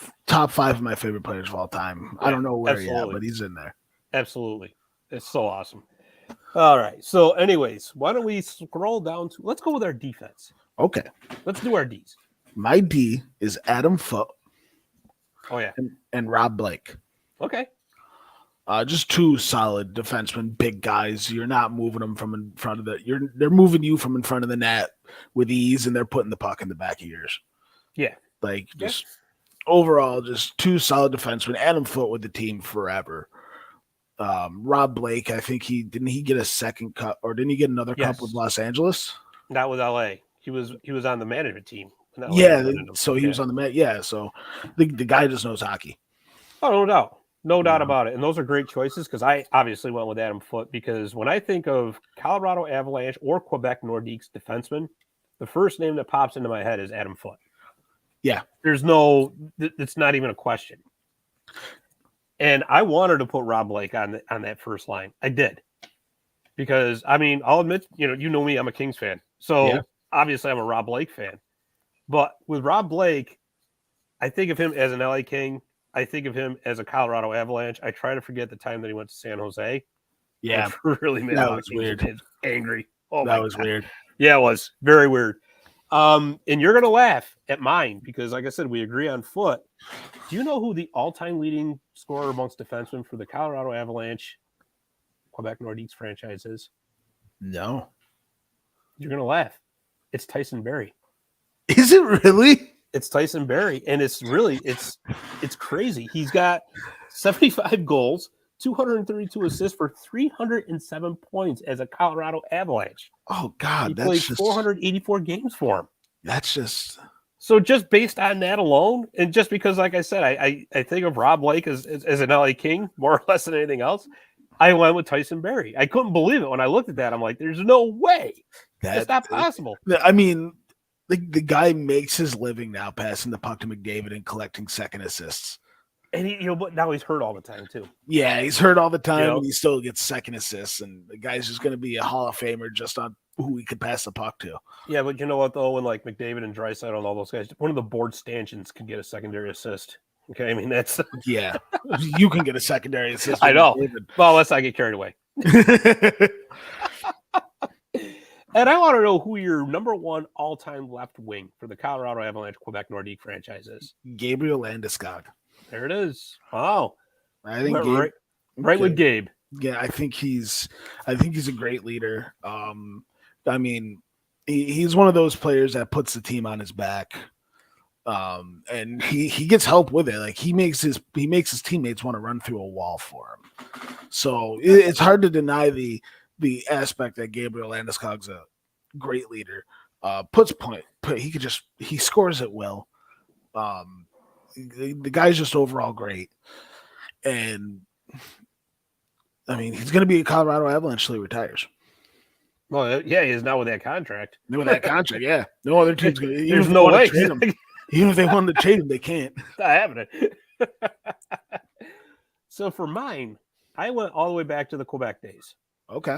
S4: 5 of my favorite players of all time. Yeah, I don't know where he is, but he's in there.
S3: Absolutely. It's so awesome. All right. So anyways, why don't we scroll down let's go with our defense.
S4: Okay.
S3: Let's do our Ds.
S4: My D is Adam Foote.
S3: Oh yeah.
S4: And Rob Blake.
S3: Okay.
S4: Just two solid defensemen, big guys. You're not moving them from in front of they're moving you from in front of the net with ease, and they're putting the puck in the back of yours.
S3: Yeah.
S4: Like just overall, just two solid defensemen. Adam Foote with the team forever. Rob Blake, I think he get a second cup, or didn't he get another cup with Los Angeles?
S3: Not with LA. He was on the management team.
S4: Yeah, so he was on the yeah. So the guy just knows hockey.
S3: Oh, no doubt. No doubt about it. And those are great choices, because I obviously went with Adam Foote, because when I think of Colorado Avalanche or Quebec Nordiques defenseman, the first name that pops into my head is Adam Foote.
S4: Yeah.
S3: It's not even a question. And I wanted to put Rob Blake on that first line. I did. Because, I'll admit, you know me, I'm a Kings fan. So obviously I'm a Rob Blake fan. But with Rob Blake, I think of him as an LA King. I think of him as a Colorado Avalanche. I try to forget the time that he went to San Jose.
S4: Yeah.
S3: Really made
S4: that was weird.
S3: Angry. Oh,
S4: that was weird.
S3: Yeah, it was very weird. And you're going to laugh at mine, because like I said, we agree on Foote. Do you know who the all-time leading scorer amongst defensemen for the Colorado Avalanche Quebec Nordiques franchise is?
S4: No.
S3: You're going to laugh. It's Tyson Berry.
S4: Is it really?
S3: It's Tyson Berry, and it's crazy. He's got 75 goals, 232 assists for 307 points as a Colorado Avalanche.
S4: Oh God,
S3: he played 484 games for him.
S4: That's just
S3: so. Just based on that alone, and just because, like I said, I think of Rob Blake as an LA King more or less than anything else. I went with Tyson Berry. I couldn't believe it when I looked at that. I'm like, there's no way. That's not possible.
S4: The guy makes his living now passing the puck to McDavid and collecting second assists.
S3: And but now he's hurt all the time too.
S4: Yeah, he's hurt all the time, and he still gets second assists. And the guy's just going to be a Hall of Famer just on who he could pass the puck to.
S3: Yeah, but you know what though? When like McDavid and Draisaitl and all those guys, one of the board stanchions could get a secondary assist. Okay, that's
S4: you can get a secondary assist.
S3: I know. Well, let's not get carried away. And I want to know who your number one all-time left wing for the Colorado Avalanche Quebec Nordiques franchise is.
S4: Gabriel Landeskog.
S3: There it is. Wow.
S4: I think
S3: right with Gabe.
S4: Yeah, I think he's a great leader. He's one of those players that puts the team on his back. And he gets help with it. Like he makes his teammates want to run through a wall for him. So it's hard to deny the aspect that Gabriel Landeskog's a great leader. He scores at will. The guy's just overall great. And I mean, he's going to be a Colorado Avalanche till he retires.
S3: Well, yeah, he is now with that contract.
S4: With that contract, yeah. No other team's going to.
S3: There's no way.
S4: Even if they wanted to trade him, they can't.
S3: Not having it. So for mine, I went all the way back to the Quebec days.
S4: Okay.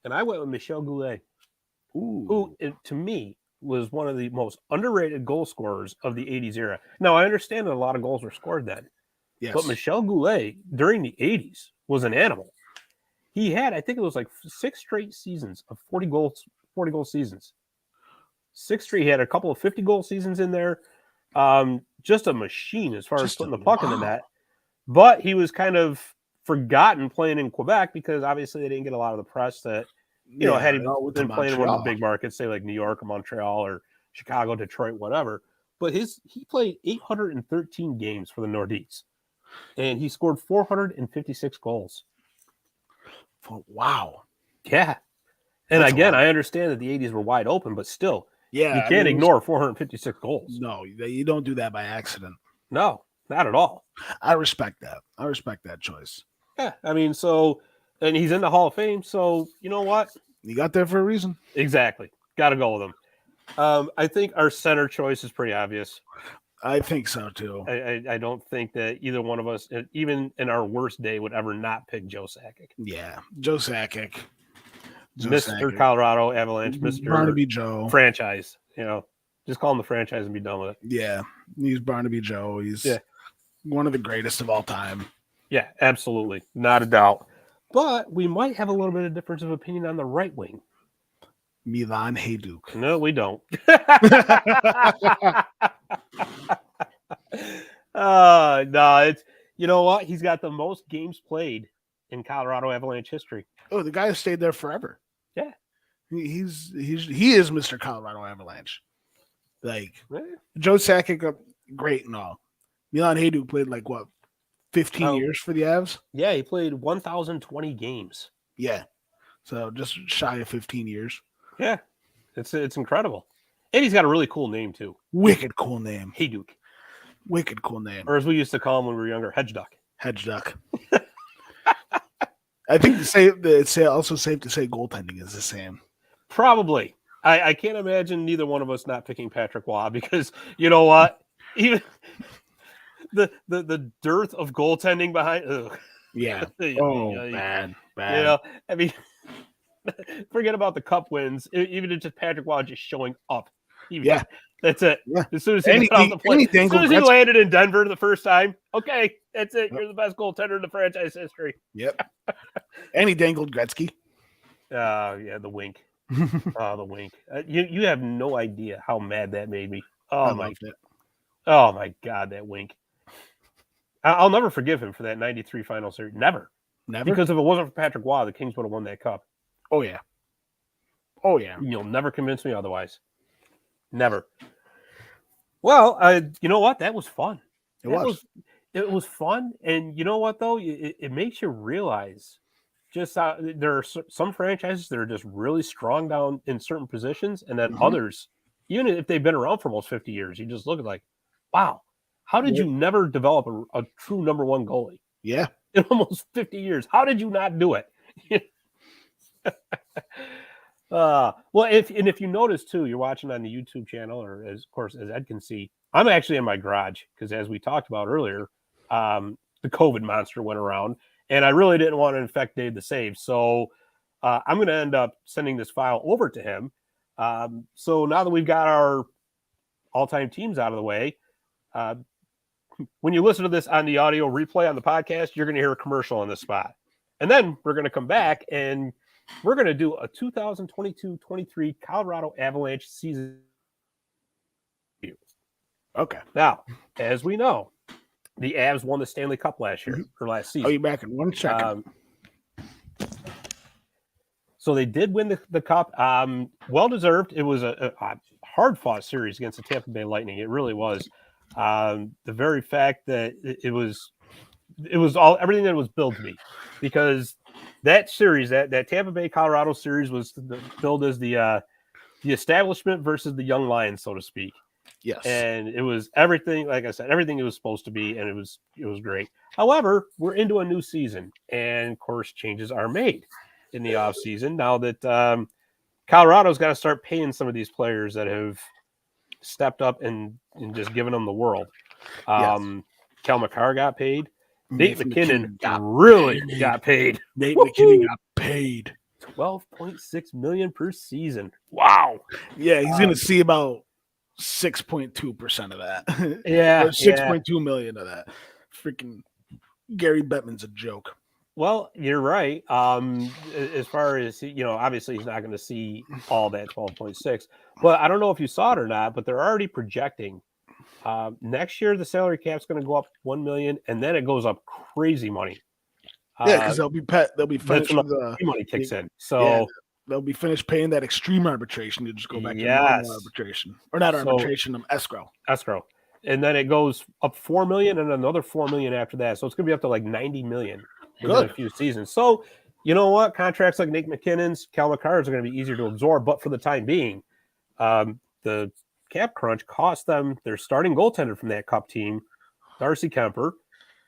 S3: And I went with Michel Goulet,
S4: Ooh.
S3: who, to me, was one of the most underrated goal scorers of the 80s era. Now, I understand that a lot of goals were scored then.
S4: Yes.
S3: But Michel Goulet, during the 80s, was an animal. He had, I think it was like 6 straight seasons of 40 goal seasons. 6 straight. He had a couple of 50-goal seasons in there. Just a machine as far as putting the puck in the net. But he was kind of forgotten playing in Quebec because obviously they didn't get a lot of the press that, had he been playing in one of the big markets, say like New York or Montreal or Chicago, Detroit, whatever. But he played 813 games for the Nordiques. And he scored 456 goals.
S4: Wow.
S3: Yeah. And again, I understand that the 80s were wide open, but still, you can't ignore 456 goals.
S4: No, you don't do that by accident.
S3: No, not at all.
S4: I respect that. I respect that choice.
S3: Yeah. I mean, and he's in the Hall of Fame, so you know what?
S4: You got there for a reason.
S3: Exactly. Got to go with him. I think our center choice is pretty obvious.
S4: I think so, too.
S3: I don't think that either one of us, even in our worst day, would ever not pick Joe Sakic.
S4: Yeah, Joe Sakic.
S3: Mr. Colorado Avalanche, Mr.
S4: Barnaby Joe.
S3: Franchise. Just call him the franchise and be done with it.
S4: Yeah, he's Barnaby Joe. He's one of the greatest of all time.
S3: Yeah, absolutely. Not a doubt. But we might have a little bit of difference of opinion on the right wing.
S4: Milan Hajduk.
S3: No, we don't. No, it's, you know what? He's got the most games played in Colorado Avalanche history.
S4: Oh, the guy has stayed there forever.
S3: Yeah.
S4: He is Mr. Colorado Avalanche. Like, Joe Sakic, great and all. Milan Hajduk played 15 years for the Avs?
S3: Yeah, he played 1,020 games.
S4: Yeah. So just shy of 15 years.
S3: Yeah. It's incredible. And he's got a really cool name, too.
S4: Wicked cool name.
S3: Hajduk.
S4: Wicked cool name.
S3: Or as we used to call him when we were younger, Hedge Duck.
S4: Hedge Duck. I think it's also safe to say goaltending is the same.
S3: Probably. I can't imagine neither one of us not picking Patrick Waugh because you know what? Even the dearth of goaltending behind. Ugh.
S4: Yeah. Bad.
S3: I mean, forget about the cup wins. Even if just Patrick Waugh just showing up. That's it. Yeah. As soon as he got off the plane, as soon as he landed in Denver the first time, okay, that's it. You're the best goaltender in the franchise history.
S4: Yep. And he dangled Gretzky.
S3: Yeah, the wink. The wink. You have no idea how mad that made me. Oh my God, that wink. I'll never forgive him for that 93 final series. Never. Because if it wasn't for Patrick Waugh, the Kings would have won that cup.
S4: Oh yeah.
S3: You'll never convince me otherwise. Never. Well, you know what? That was fun. It was fun. And you know what, though? It makes you realize just how there are some franchises that are just really strong down in certain positions. And then others, even if they've been around for almost 50 years, you just look at wow, how did you never develop a true number one goalie?
S4: Yeah.
S3: In almost 50 years. How did you not do it? Well, if you notice too, you're watching on the YouTube channel, or as Ed can see, I'm actually in my garage because as we talked about earlier, the COVID monster went around, and I really didn't want to infect Dave the Save, so I'm going to end up sending this file over to him. So now that we've got our all-time teams out of the way, when you listen to this on the audio replay on the podcast, you're going to hear a commercial on this spot, and then we're going to come back and we're going to do a 2022-23 Colorado Avalanche season review.
S4: Okay.
S3: Now, as we know, the Avs won the Stanley Cup last season.
S4: Oh, you're back in 1 second.
S3: So they did win the Cup. Well-deserved. It was a hard-fought series against the Tampa Bay Lightning. It really was. The very fact that it was everything that it was billed to be, because that series, that Tampa Bay Colorado series was billed as the the establishment versus the young lions, so to speak.
S4: Yes.
S3: And it was everything, like I said, everything it was supposed to be, and it was great. However, we're into a new season, and of course, changes are made in the off season now that Colorado's got to start paying some of these players that have stepped up and just given them the world. Cal McCarr got paid. Nate McKinnon got paid.
S4: Nate McKinnon got paid.
S3: $12.6 million per season. Wow.
S4: Yeah, he's going to see about 6.2% of that.
S3: Yeah.
S4: Or 6.2 million of that. Freaking Gary Bettman's a joke.
S3: Well, you're right. As far as, obviously he's not going to see all that 12.6. But I don't know if you saw it or not, but they're already projecting next year the salary cap's going to go up $1 million, and then it goes up crazy money.
S4: Yeah, because they'll be finished
S3: when
S4: with
S3: the money kicks in. So
S4: they'll be finished paying that extreme arbitration to just go back to normal arbitration. Or not arbitration, escrow.
S3: Escrow. And then it goes up $4 million and another $4 million after that. So it's going to be up to like $90 million in a few seasons. So you know what? Contracts like Nate McKinnon's, Cal McCarr's are going to be easier to absorb. But for the time being, the cap crunch cost them their starting goaltender from that Cup team, Darcy Kemper,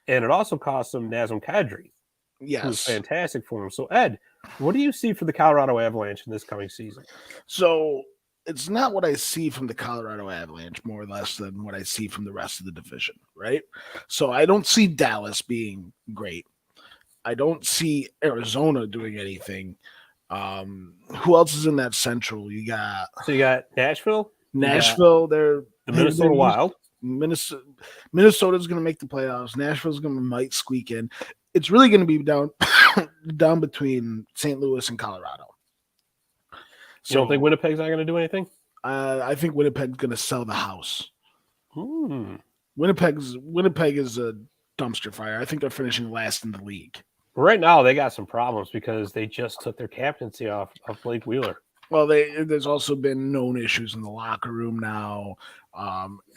S3: and it also cost them Nazem Kadri.
S4: Yes.
S3: Who's fantastic for him. So, Ed, what do you see for the Colorado Avalanche in this coming season?
S4: So, it's not what I see from the Colorado Avalanche more or less than what I see from the rest of the division, right? So, I don't see Dallas being great. I don't see Arizona doing anything. Who else is in that Central? You got
S3: Nashville.
S4: They're
S3: the Minnesota Wild.
S4: Minnesota's going to make the playoffs. Nashville's going to might squeak in. It's really going to be down between St. Louis and Colorado.
S3: So, you don't think Winnipeg's not going to do anything?
S4: I think Winnipeg's going to sell the house. Winnipeg is a dumpster fire. I think they're finishing last in the league.
S3: Right now, they got some problems because they just took their captaincy off of Blake Wheeler.
S4: Well, there's also been known issues in the locker room now.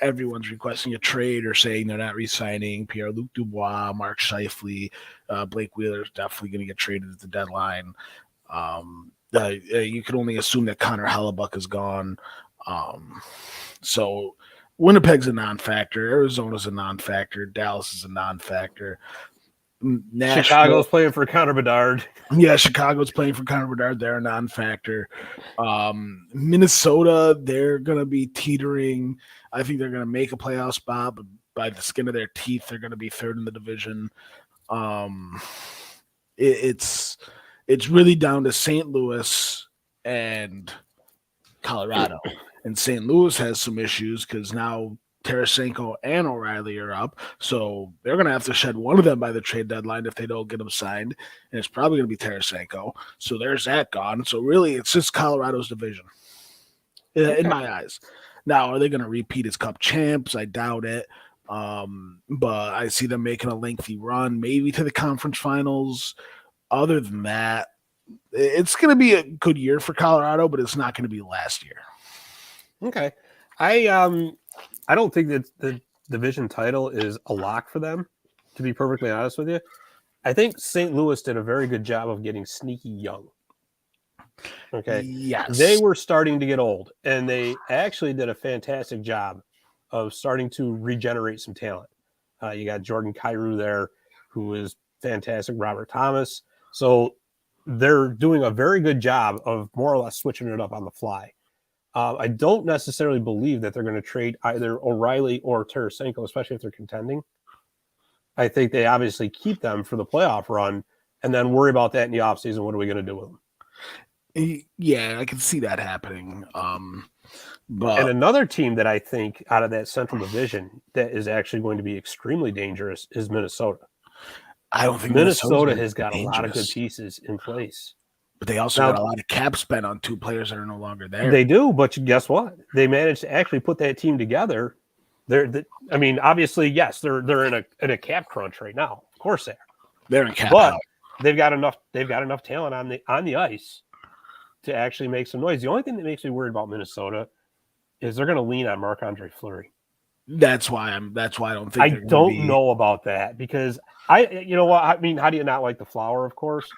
S4: Everyone's requesting a trade or saying they're not re-signing Pierre-Luc Dubois, Mark Scheifele. Blake Wheeler is definitely going to get traded at the deadline. You can only assume that Connor Hellebuck is gone. So Winnipeg's a non-factor. Arizona's a non-factor. Dallas is a non-factor.
S3: Chicago's playing for Connor Bedard.
S4: Yeah, Chicago's playing for Connor Bedard. They're a non-factor. Minnesota, they're going to be teetering. I think they're going to make a playoff spot, but by the skin of their teeth, they're going to be third in the division. It's really down to St. Louis and Colorado. And St. Louis has some issues because now Tarasenko and O'Reilly are up, so they're going to have to shed one of them by the trade deadline if they don't get them signed, and it's probably going to be Tarasenko. So there's that gone. So really, it's just Colorado's division, in my eyes. Now, are they going to repeat as Cup champs? I doubt it, but I see them making a lengthy run, maybe to the conference finals. Other than that, it's going to be a good year for Colorado, but it's not going to be last year.
S3: Okay, I don't think that the division title is a lock for them, to be perfectly honest with you. I think St. Louis did a very good job of getting sneaky young. Okay.
S4: Yes.
S3: They were starting to get old, and they actually did a fantastic job of starting to regenerate some talent. You got Jordan Kyrou there, who is fantastic, Robert Thomas. So they're doing a very good job of more or less switching it up on the fly. I don't necessarily believe that they're going to trade either O'Reilly or Tarasenko, especially if they're contending. I think they obviously keep them for the playoff run and then worry about that in the offseason. What are we going to do with them?
S4: Yeah, I can see that happening. But
S3: and another team that I think out of that Central Division that is actually going to be extremely dangerous is Minnesota.
S4: I don't think
S3: Minnesota has got a lot of good pieces in place.
S4: But they also got a lot of cap spent on two players that are no longer there.
S3: They do, but guess what? They managed to actually put that team together. Obviously, yes, they're in a cap crunch right now. Of course they are.
S4: They're in cap,
S3: but they've got enough talent on the ice to actually make some noise. The only thing that makes me worried about Minnesota is they're going to lean on Marc-Andre Fleury.
S4: That's why I don't think
S3: know about that because how do you not like the Flower, of course?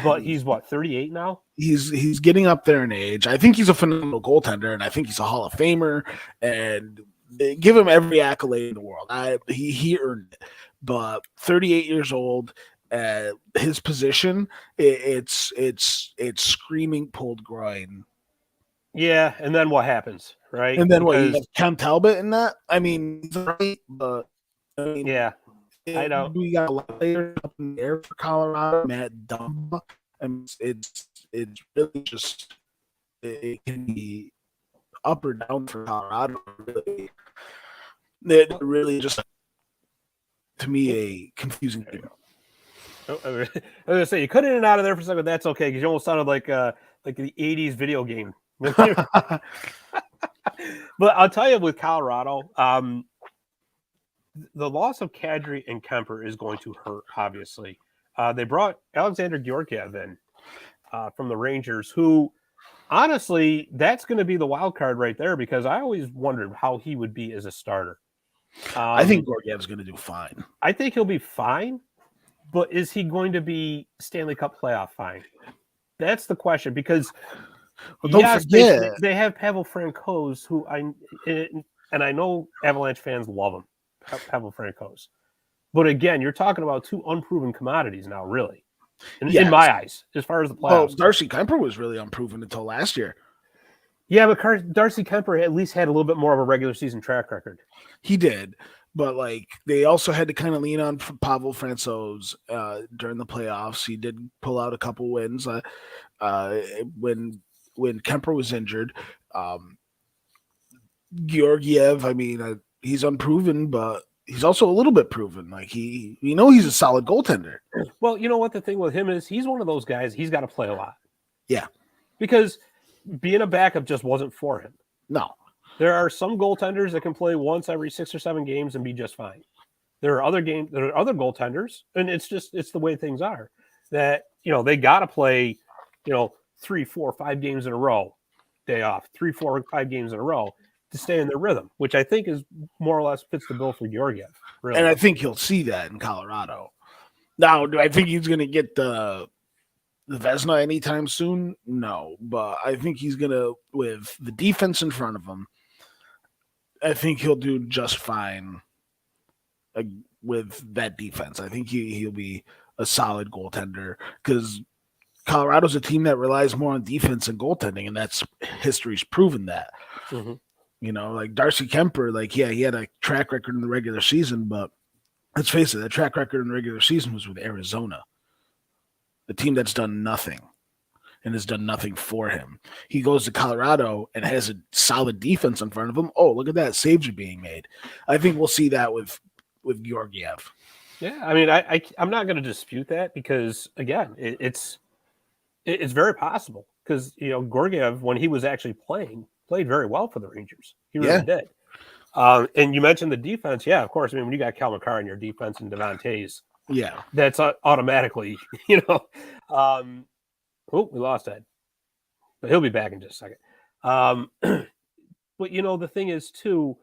S3: But he's what, 38 now?
S4: He's getting up there in age. I think he's a phenomenal goaltender, and I think he's a Hall of Famer. And they give him every accolade in the world. He earned it. But 38 years old, his position, it's screaming pulled groin.
S3: Yeah, and then what happens, right?
S4: And then what? You have Cam Talbot in that? I mean, he's right, but I mean,
S3: yeah, I know.
S4: We got a lot of players up in the air for Colorado. Matt Dumba. And it's really just it can be up or down for Colorado. It really just, to me, a confusing thing.
S3: I was gonna say you cut in and out of there for a second, but that's okay because you almost sounded like the '80s video game. But I'll tell you, with Colorado, the loss of Kadri and Kemper is going to hurt. Obviously, they brought Alexander Georgiev in from the Rangers, who honestly, that's going to be the wild card right there because I always wondered how he would be as a starter.
S4: I think Georgiev's going to do fine.
S3: I think he'll be fine, but is he going to be Stanley Cup playoff fine? That's the question because
S4: don't forget.
S3: They have Pavel Francouz, who I know Avalanche fans love him, Pavel Francouz. But again, you're talking about two unproven commodities now, really, in my eyes, as far as the playoffs.
S4: Well, Darcy Kemper was really unproven until last year.
S3: Yeah, but Darcy Kemper at least had a little bit more of a regular season track record.
S4: He did, but they also had to kind of lean on Pavel Francouz during the playoffs. He did pull out a couple wins when Kemper was injured. Georgiev, I mean, he's unproven, but he's also a little bit proven. He's a solid goaltender.
S3: Well, you know what the thing with him is? He's one of those guys. He's got to play a lot.
S4: Yeah,
S3: because being a backup just wasn't for him.
S4: No.
S3: There are some goaltenders that can play once every 6 or 7 games and be just fine. There are other goaltenders, and it's the way things are, that, they got to play, 3, 4, 5 games in a row, day off, 3, 4, 5 games in a row to stay in their rhythm, which I think is more or less fits the bill for Georgiev. Really.
S4: And I think he'll see that in Colorado. Now, do I think he's going to get the Vezina anytime soon? No, but I think he's going to, with the defense in front of him, I think he'll do just fine with that defense. I think he'll be a solid goaltender because Colorado's a team that relies more on defense and goaltending, and that's history's proven that. Mm-hmm. Like Darcy Kemper, he had a track record in the regular season, but let's face it, that track record in the regular season was with Arizona, the team that's done nothing and has done nothing for him. He goes to Colorado and has a solid defense in front of him. Oh, look at that. Saves are being made. I think we'll see that with Georgiev.
S3: Yeah, I mean, I'm not going to dispute that because, again, it's very possible because, Georgiev, when he was actually played very well for the Rangers. He really did. And you mentioned the defense. Yeah, of course. I mean, when you got Cal McCarr in your defense and Devontaves,
S4: yeah,
S3: that's automatically, we lost Ed, but he'll be back in just a second. But the thing is too,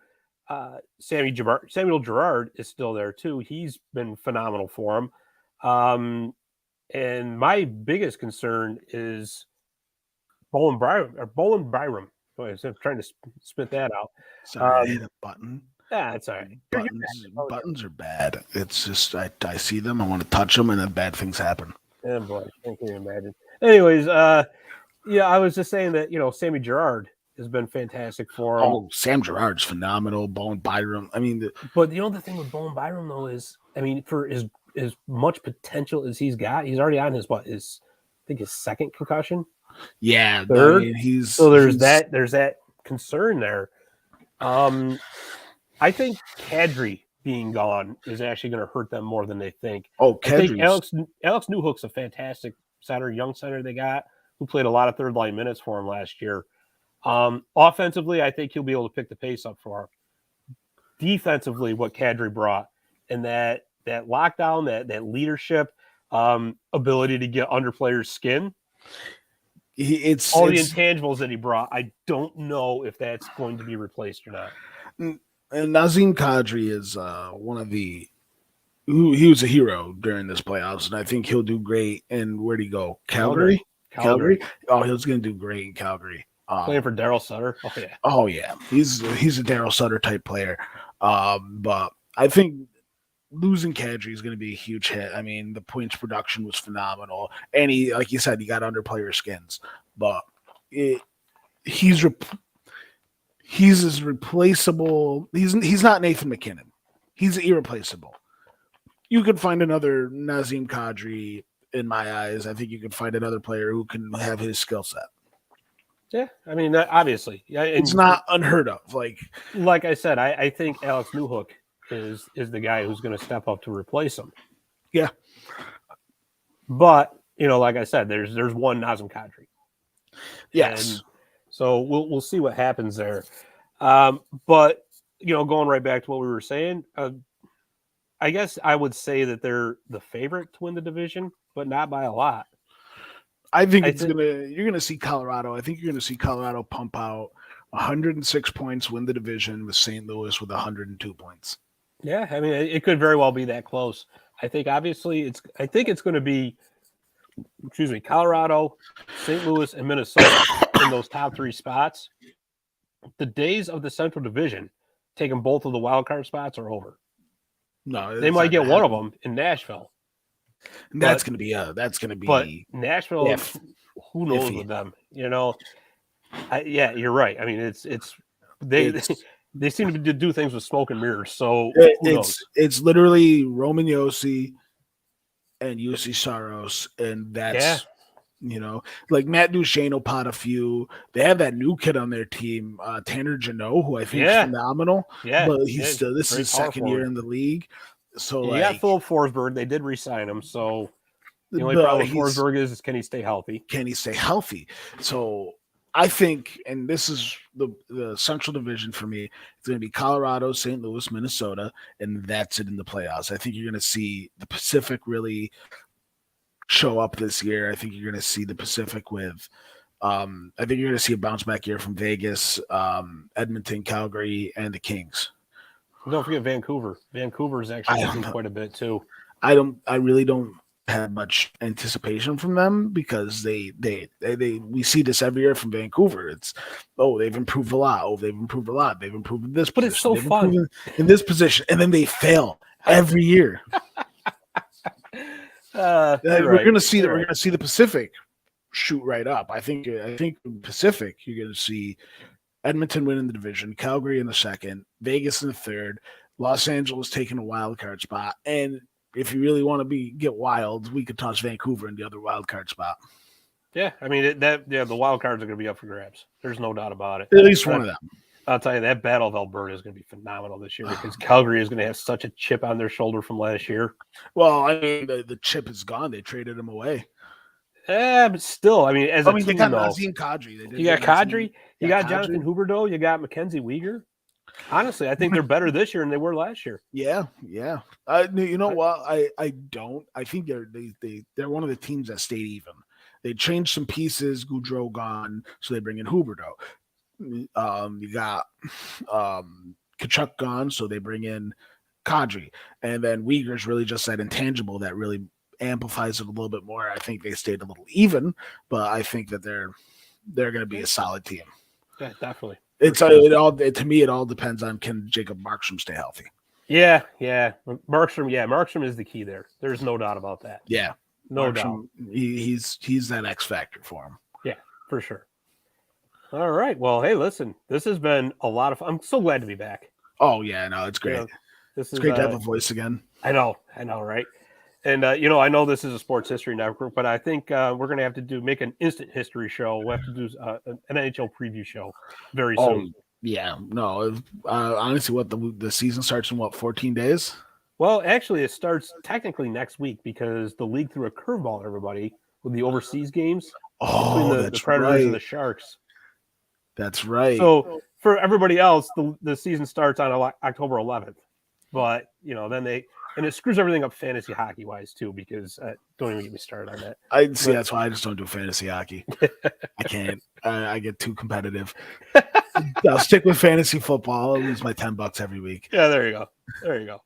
S3: Samuel Girard is still there too. He's been phenomenal for him. And my biggest concern is Bowen Byram. I'm trying to spit that out.
S4: Sorry, I hit a button.
S3: Yeah, it's all right.
S4: Buttons are bad. It's just I see them, I want to touch them, and then bad things happen.
S3: Oh boy, I can't imagine. Anyways, I was just saying that Sammy Girard has been fantastic for him.
S4: Oh, Sam Girard's phenomenal. Bowen Byram. I mean,
S3: but the thing with Bowen Byram though is, I mean, for as much potential as he's got, he's already on his second concussion.
S4: Yeah,
S3: third.
S4: I mean,
S3: there's that concern there. I think Kadri being gone is actually going to hurt them more than they think.
S4: Oh,
S3: Kadri. Alex Newhook's a fantastic young center they got, who played a lot of third line minutes for him last year. Offensively, I think he'll be able to pick the pace up for him. Defensively, what Kadri brought and that lockdown, that leadership, ability to get under players' skin.
S4: It's
S3: the intangibles that he brought. I don't know if that's going to be replaced or not.
S4: And Nazem Kadri is one of the he was a hero during this playoffs, and I think he'll do great. And where'd he go? Calgary. Oh, he was going to do great in Calgary.
S3: Playing for Daryl Sutter. Oh yeah.
S4: Oh yeah, he's a Daryl Sutter type player. But I think losing Kadri is going to be a huge hit. I mean, the points production was phenomenal, and he, like you said, he got under player skins. But he's as replaceable. He's not Nathan McKinnon. He's irreplaceable. You could find another Nazem Kadri in my eyes. I think you could find another player who can have his skill set.
S3: Yeah, I mean, obviously, yeah,
S4: it's not unheard of. Like
S3: I said, I think Alex Newhook is the guy who's going to step up to replace him.
S4: Yeah,
S3: but like I said, there's one Nazem Kadri.
S4: Yes,
S3: and so we'll see what happens there. But going right back to what we were saying, I guess I would say that they're the favorite to win the division, but not by a lot.
S4: I think you're gonna see Colorado. I think you're gonna see Colorado pump out 106 points, win the division, with St. Louis with 102 points.
S3: Yeah, I mean, it could very well be that close. I think obviously I think it's going to be, Colorado, St. Louis, and Minnesota in those top three spots. The days of the Central Division taking both of the wild card spots are over.
S4: No,
S3: they might get one of them in Nashville.
S4: And that's going to be.
S3: But Nashville, who knows with them? Yeah, you're right. I mean, they seem to do things with smoke and mirrors. So
S4: it's literally Roman Josi and UC Saros, and that's like Matt Duchesne will pot a few. They have that new kid on their team, Tanner Janot, who I think is phenomenal.
S3: Yeah,
S4: but he's still this is his second year in the league. So
S3: you got Philip Forsberg. They did re-sign him. So the only problem with Forsberg is can he stay healthy?
S4: Can he stay healthy? So I think, and this is the Central Division for me, it's going to be Colorado, St. Louis, Minnesota, and that's it in the playoffs. I think you're going to see the Pacific really show up this year. I think you're going to see the Pacific with I think you're going to see a bounce back year from Vegas, Edmonton, Calgary, and the Kings.
S3: Don't forget Vancouver. Vancouver is actually doing quite a bit too.
S4: I really don't have much anticipation from them because we see this every year from Vancouver. It's they've improved a lot. They've improved a lot. They've improved in this
S3: but
S4: position.
S3: It's so fun
S4: in this position, and then they fail every year. We're gonna see that. We're gonna see the Pacific shoot right up. I think Pacific. You're gonna see Edmonton winning the division, Calgary in the second, Vegas in the third, Los Angeles taking a wild card spot, and if you really want to get wild, we could toss Vancouver in the other wild card spot.
S3: Yeah, I mean the wild cards are going to be up for grabs. There's no doubt about it.
S4: At least one of them.
S3: I'll tell you, that Battle of Alberta is going to be phenomenal this year because Calgary is going to have such a chip on their shoulder from last year.
S4: Well, I mean, the chip is gone. They traded him away.
S3: Yeah, but still, I mean, as a team,
S4: they got Nazem Kadri.
S3: You got Kadri, you got Jonathan Huberdeau, you got Mackenzie Weegar. Honestly, I think they're better this year than they were last year.
S4: Yeah. You know what? I don't. I think they're one of the teams that stayed even. They changed some pieces. Gaudreau gone, so they bring in Huberdeau. You got Tkachuk gone, so they bring in Kadri, and then Weegar's really just that intangible that really amplifies it a little bit more. I think they stayed a little even, but I think that they're going to be a solid team.
S3: Yeah, definitely.
S4: To me, it all depends on can Jacob Markstrom stay healthy.
S3: Yeah. Markstrom is the key there. There's no doubt about that.
S4: Yeah,
S3: no doubt.
S4: He's that X factor for him.
S3: Yeah, for sure. All right. Well, hey, listen, this has been a lot of fun. I'm so glad to be back.
S4: Oh yeah, no, it's great. It's great to have a voice again.
S3: I know, right? And, I know this is a sports history network, but I think we're going to have to make an instant history show. We'll have to do an NHL preview show very soon.
S4: Yeah. No, honestly, the season starts in 14 days?
S3: Well, actually, it starts technically next week because the league threw a curveball at everybody with the overseas games between the Predators and the Sharks.
S4: That's right.
S3: So for everybody else, the season starts on October 11th. But, then and it screws everything up fantasy hockey wise too, because don't even get me started on that.
S4: That's why I just don't do fantasy hockey. I can't. I get too competitive. I'll stick with fantasy football. I'll lose my $10 every week.
S3: Yeah, there you go.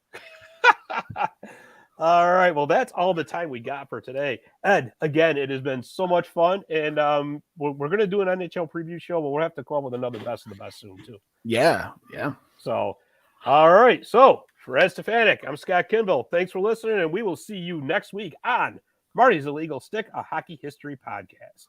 S3: All right. Well, that's all the time we got for today. Ed, again, it has been so much fun. And we're going to do an NHL preview show, but we'll have to come up with another best of the best soon, too.
S4: Yeah.
S3: So, all right. So, for Ed Stefanik, I'm Scott Kimball. Thanks for listening, and we will see you next week on Marty's Illegal Stick, a hockey history podcast.